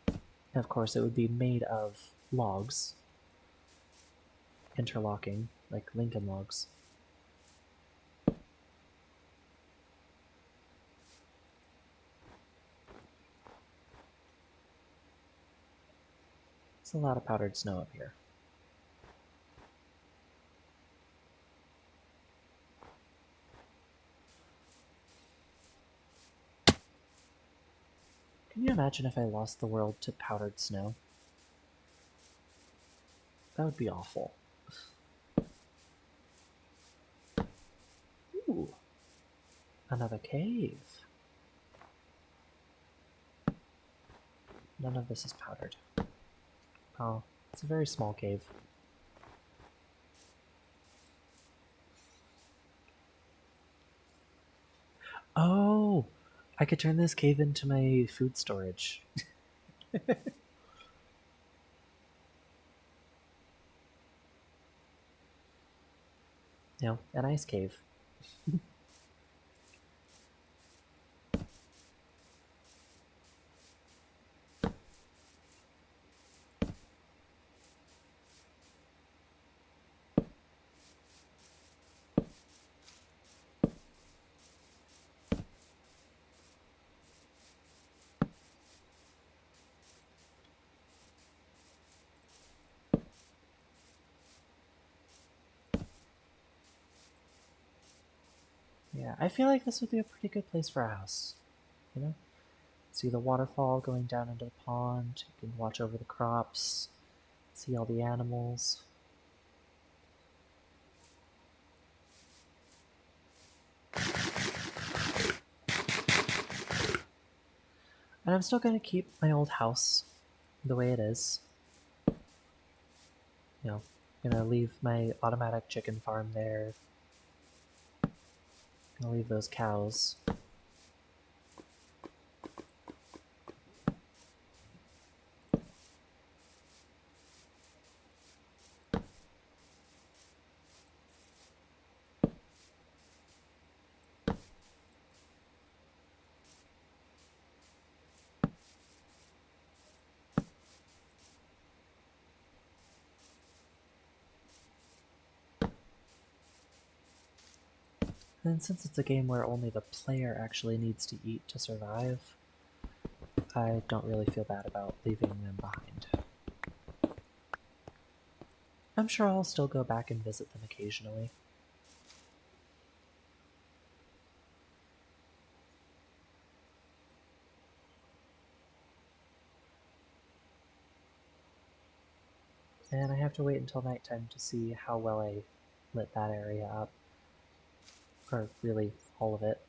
And of course, it would be made of logs. Interlocking, like Lincoln logs. There's a lot of powdered snow up here. Can you imagine if I lost the world to powdered snow? That would be awful. Ooh. Another cave. None of this is powdered. Oh, it's a very small cave. Oh! I could turn this cave into my food storage. You know, an ice cave. Yeah, I feel like this would be a pretty good place for a house. You know? See the waterfall going down into the pond. You can watch over the crops. See all the animals. And I'm still going to keep my old house the way it is. You know, gonna leave my automatic chicken farm there. Gonna leave those cows. And since it's a game where only the player actually needs to eat to survive, I don't really feel bad about leaving them behind. I'm sure I'll still go back and visit them occasionally. And I have to wait until nighttime to see how well I lit that area up. Or really, all of it.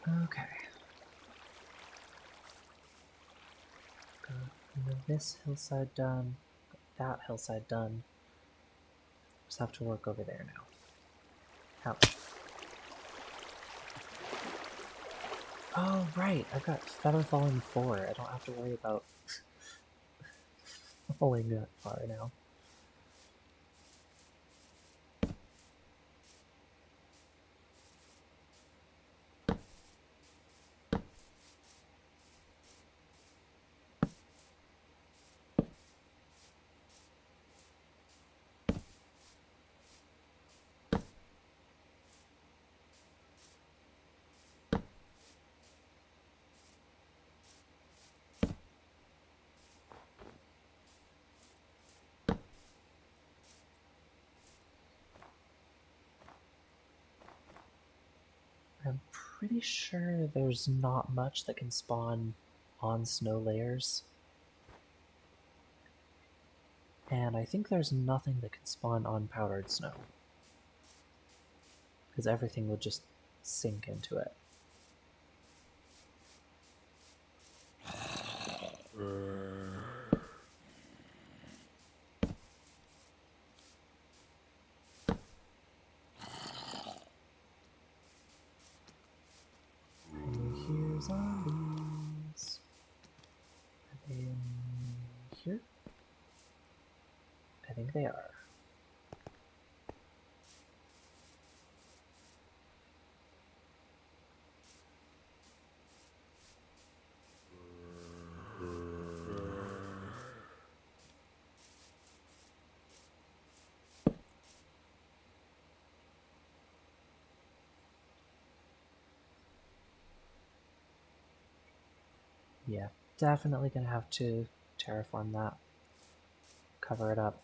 Okay. Got this hillside done. that hillside done. Just have to work over there now. Ouch. Oh, right. I've got Feather Falling 4. I don't have to worry about falling that far now. I'm pretty sure there's not much that can spawn on snow layers. And I think there's nothing that can spawn on powdered snow. Because everything would just sink into it. I hear zombies. Are they in here? I think they are. Yeah, definitely gonna have to terraform that. Cover it up.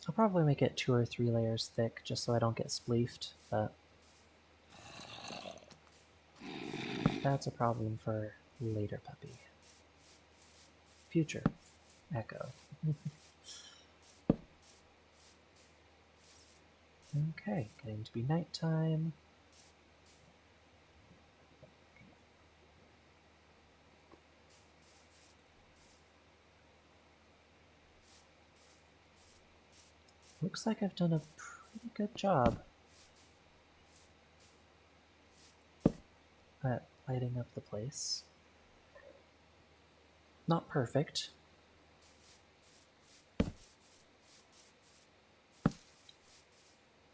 I'll probably make it 2 or 3 layers thick just so I don't get spleefed, but that's a problem for later, puppy. Future Echo. Okay, getting to be nighttime. Looks like I've done a pretty good job at lighting up the place. Not perfect.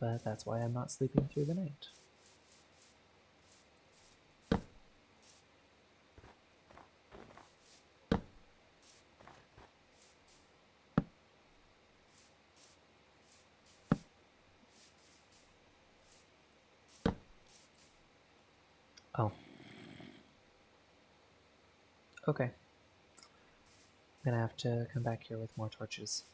But that's why I'm not sleeping through the night. Oh. Okay. I'm gonna have to come back here with more torches.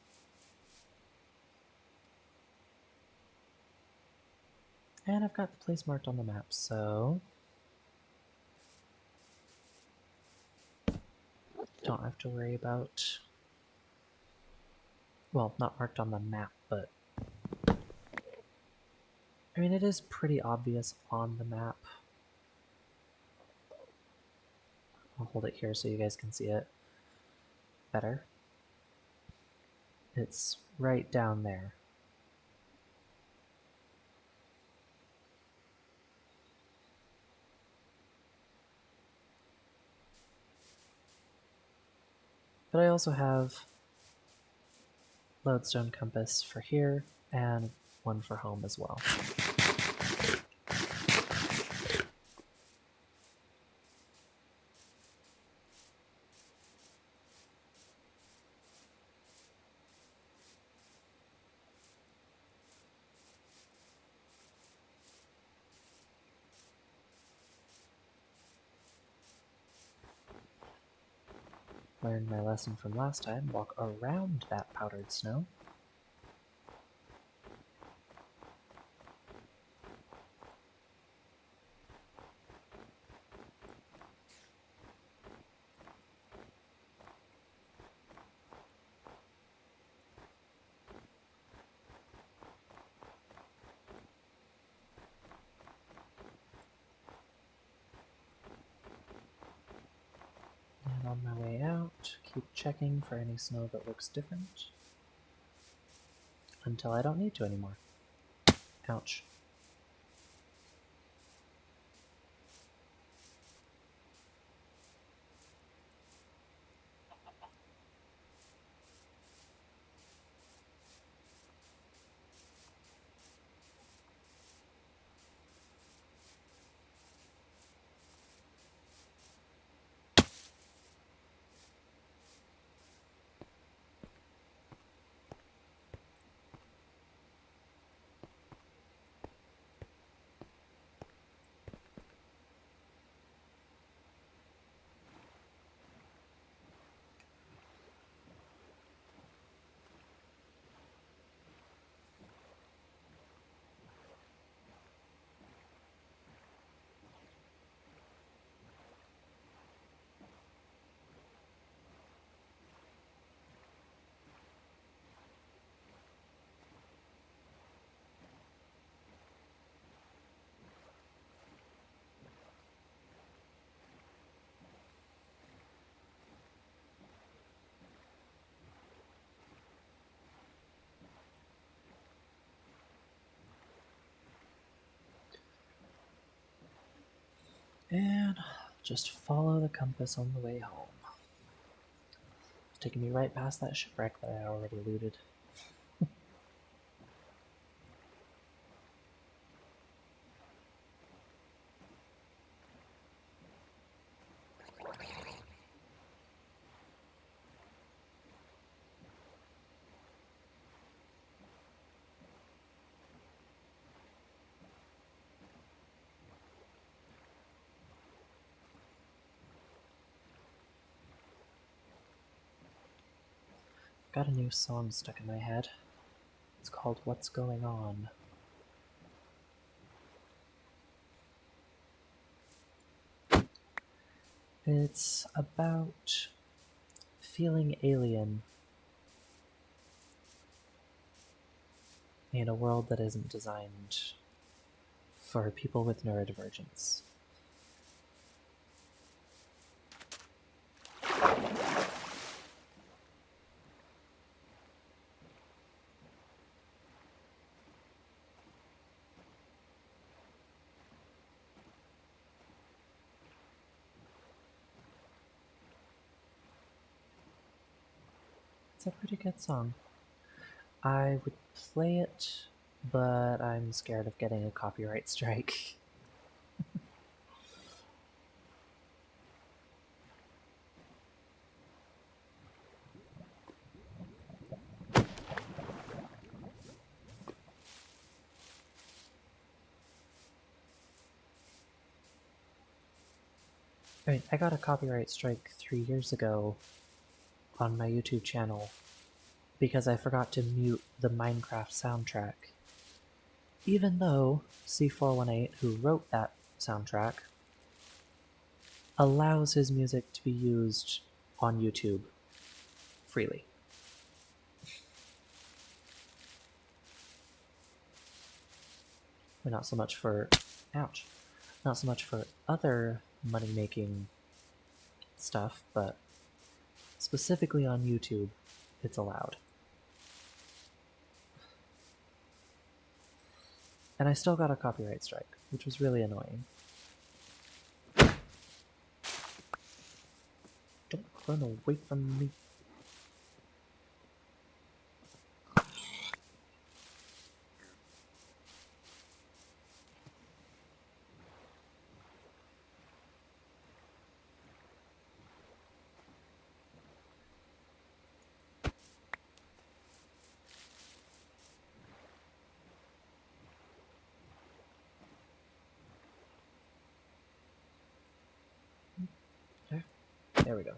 And I've got the place marked on the map, so don't have to worry about, well, not marked on the map, but I mean, it is pretty obvious on the map. I'll hold it here so you guys can see it better. It's right down there. But I also have lodestone compass for here and one for home as well. Learned my lesson from last time, walk around that powdered snow. keep checking for any snow that looks different until I don't need to anymore. Ouch. And just follow the compass on the way home. It's taking me right past that shipwreck that I already looted. Got a new song stuck in my head. It's called What's Going On. It's about feeling alien in a world that isn't designed for people with neurodivergence. It's a pretty good song. I would play it, but I'm scared of getting a copyright strike. I mean, I got a copyright strike 3 years ago on my YouTube channel because I forgot to mute the Minecraft soundtrack. Even though C418, who wrote that soundtrack, allows his music to be used on YouTube freely. Not so much for, ouch, not so much for other money-making stuff, but specifically on YouTube, it's allowed. And I still got a copyright strike, which was really annoying. Don't run away from me. Okay, there we go.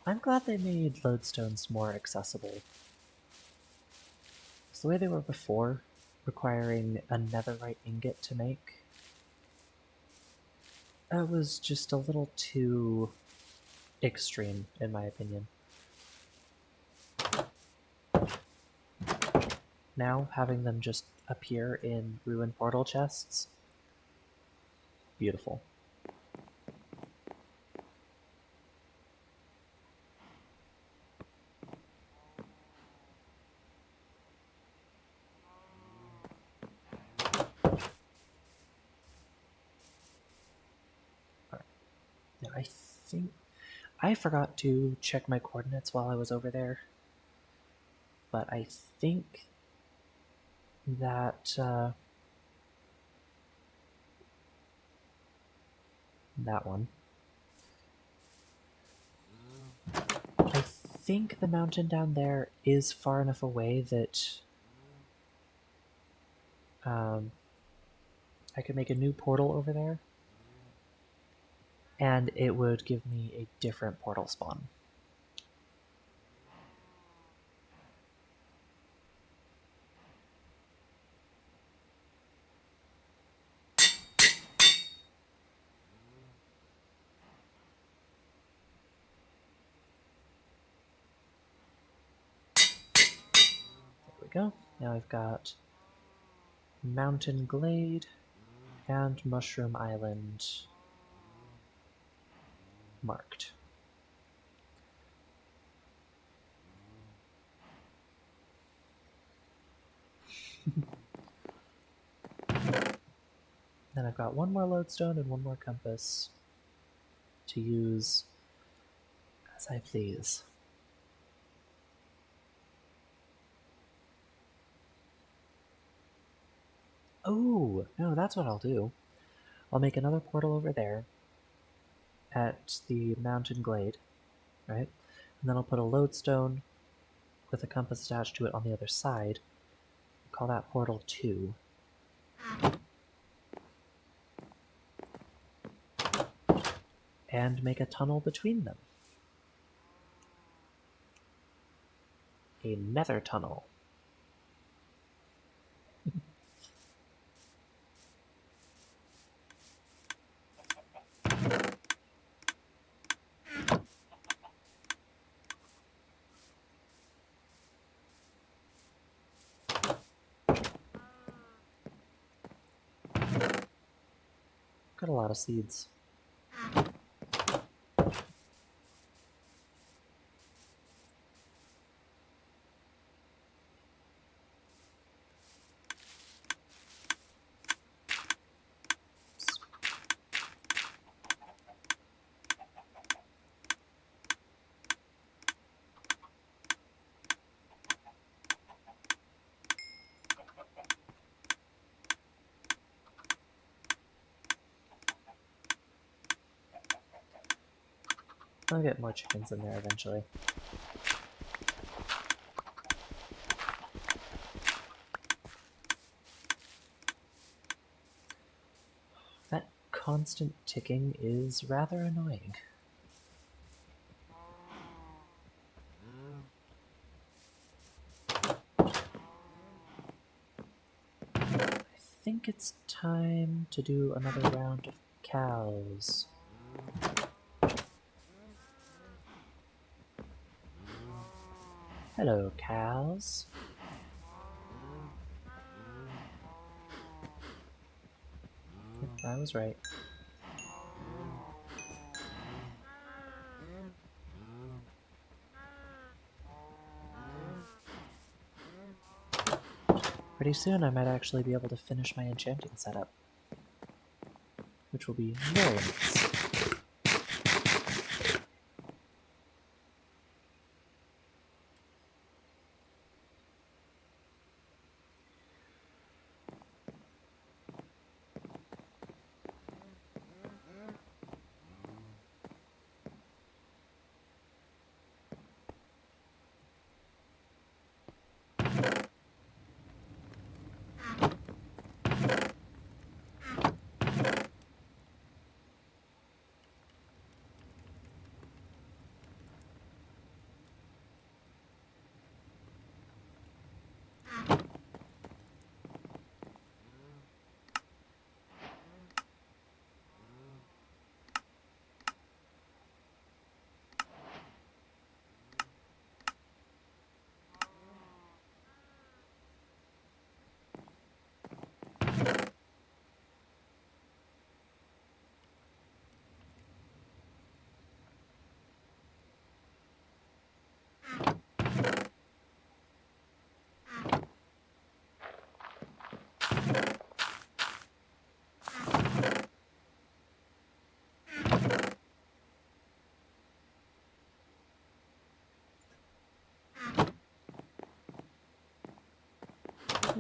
I'm glad they made lodestones more accessible. It's the way they were before, requiring a netherite ingot to make. That was just a little too extreme, in my opinion. now, having them just appear in ruined portal chests. Beautiful. Alright. Now I think I forgot to check my coordinates while I was over there, but I think that that one. I think the mountain down there is far enough away that I could make a new portal over there, and it would give me a different portal spawn. There we go. Now I've got Mountain Glade and Mushroom Island marked. Then I've got one more lodestone and one more compass to use as I please. Oh, no, that's what I'll do. I'll make another portal over there at the Mountain Glade, right? And then I'll put a lodestone with a compass attached to it on the other side. Call that portal 2. And make a tunnel between them. A nether tunnel. Got a lot of seeds. I'll get more chickens in there eventually. That constant ticking is rather annoying. I think it's time to do another round of cows. Hello, cows. I was right. Pretty soon I might actually be able to finish my enchanting setup, which will be very nice.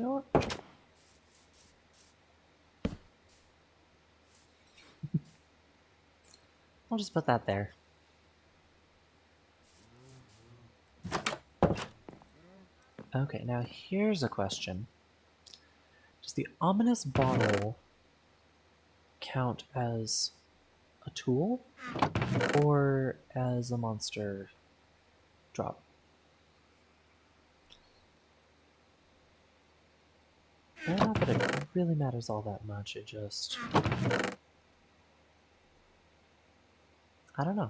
You know what? I'll just put that there. Okay, now here's a question. Does the ominous bottle count as a tool or as a monster drop? Not that it really matters all that much, it just... I don't know.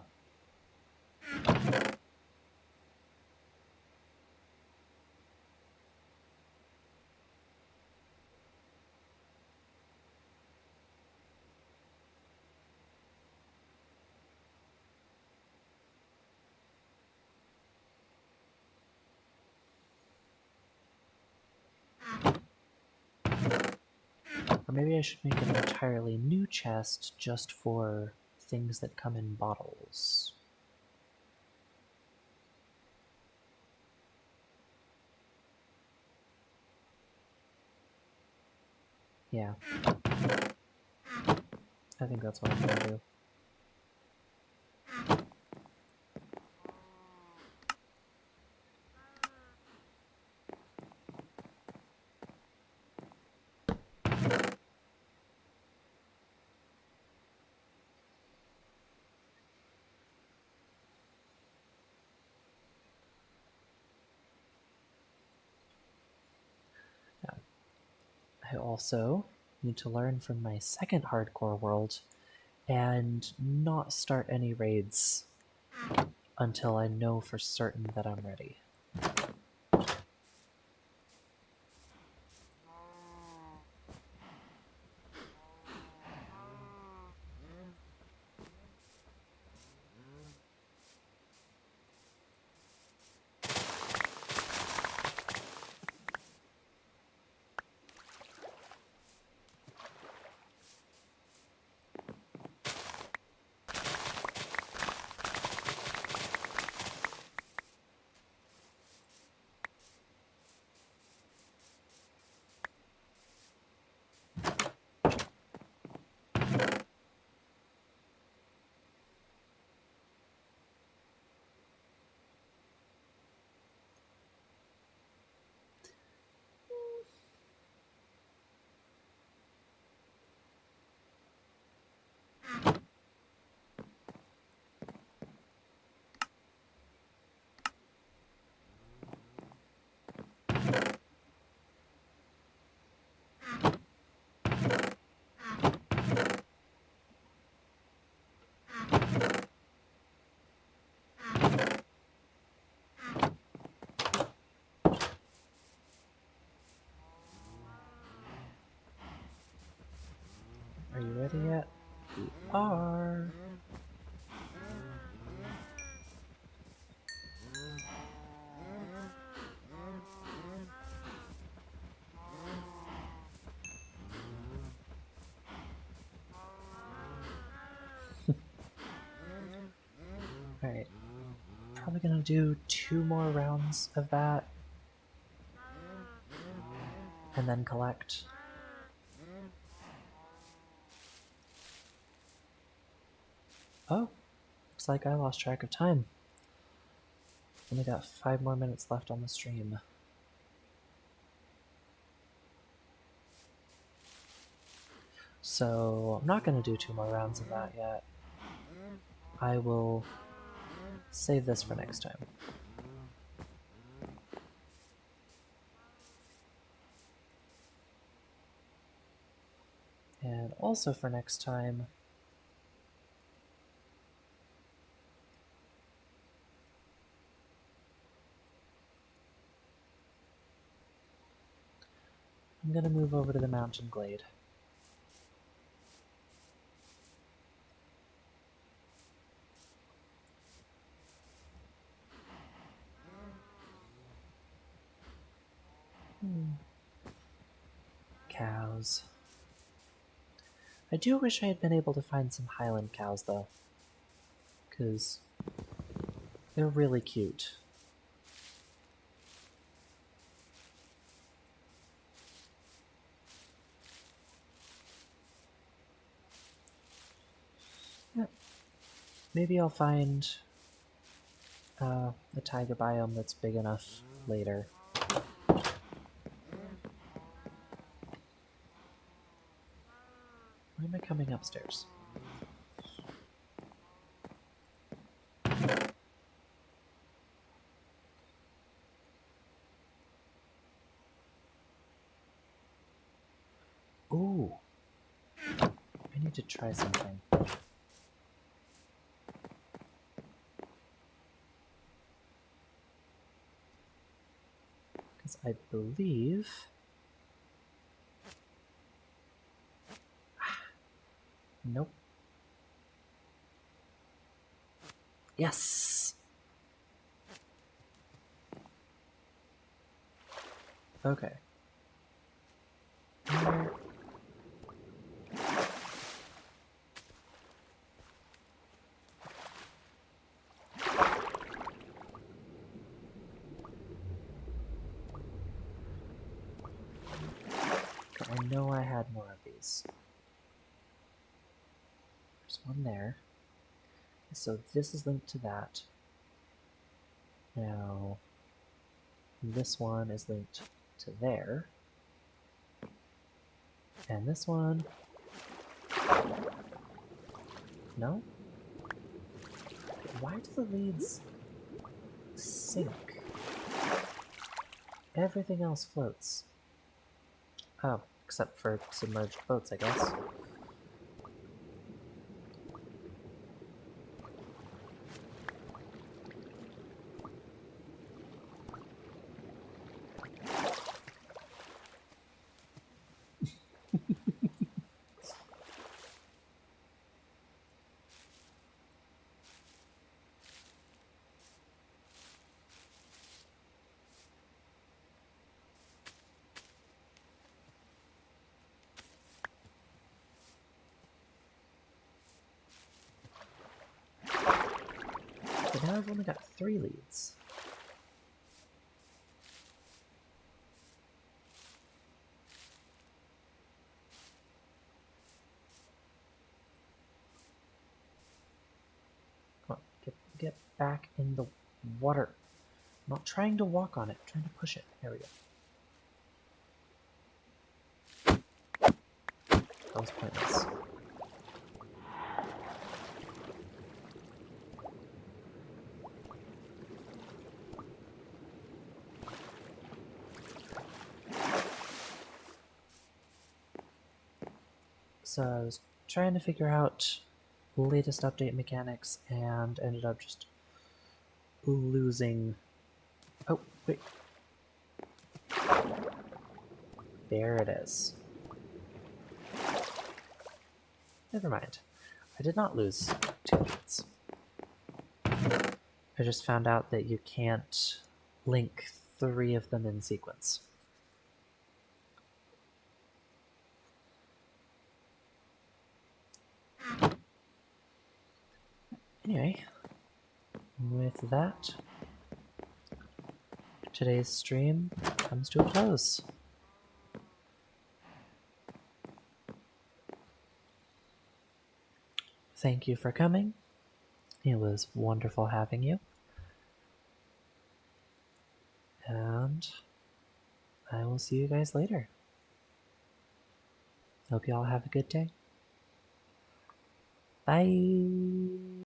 Or maybe I should make an entirely new chest just for things that come in bottles. Yeah. I think that's what I'm gonna do. Now, I also need to learn from my second hardcore world and not start any raids until I know for certain that I'm ready. Are you ready yet? We are. Alright. Probably gonna do 2 more rounds of that. And then collect. Oh, looks like I lost track of time. Only got 5 more minutes left on the stream. So I'm not going to do 2 more rounds of that yet. I will save this for next time. And also for next time, I'm going to move over to the mountain glade. Cows. I do wish I had been able to find some Highland cows, though. Because they're really cute. Maybe I'll find a taiga biome that's big enough later. Why am I coming upstairs? Ooh. I need to try something. Because I believe... Nope. Yes! Okay. Where... I know I had more of these. There's one there. So this is linked to that. Now, this one is linked to there. And this one... No? Why do the leads sink? Everything else floats. Oh, except for submerged boats, I guess. But now I've only got 3 leads. Come on, get back in the water. I'm not trying to walk on it, I'm trying to push it. There we go. That was pointless. So I was trying to figure out latest update mechanics and ended up just losing... Oh, wait. There it is. Never mind. I did not lose 2 leads. I just found out that you can't link 3 of them in sequence. Anyway, with that, today's stream comes to a close. Thank you for coming. It was wonderful having you. And I will see you guys later. Hope you all have a good day. Bye.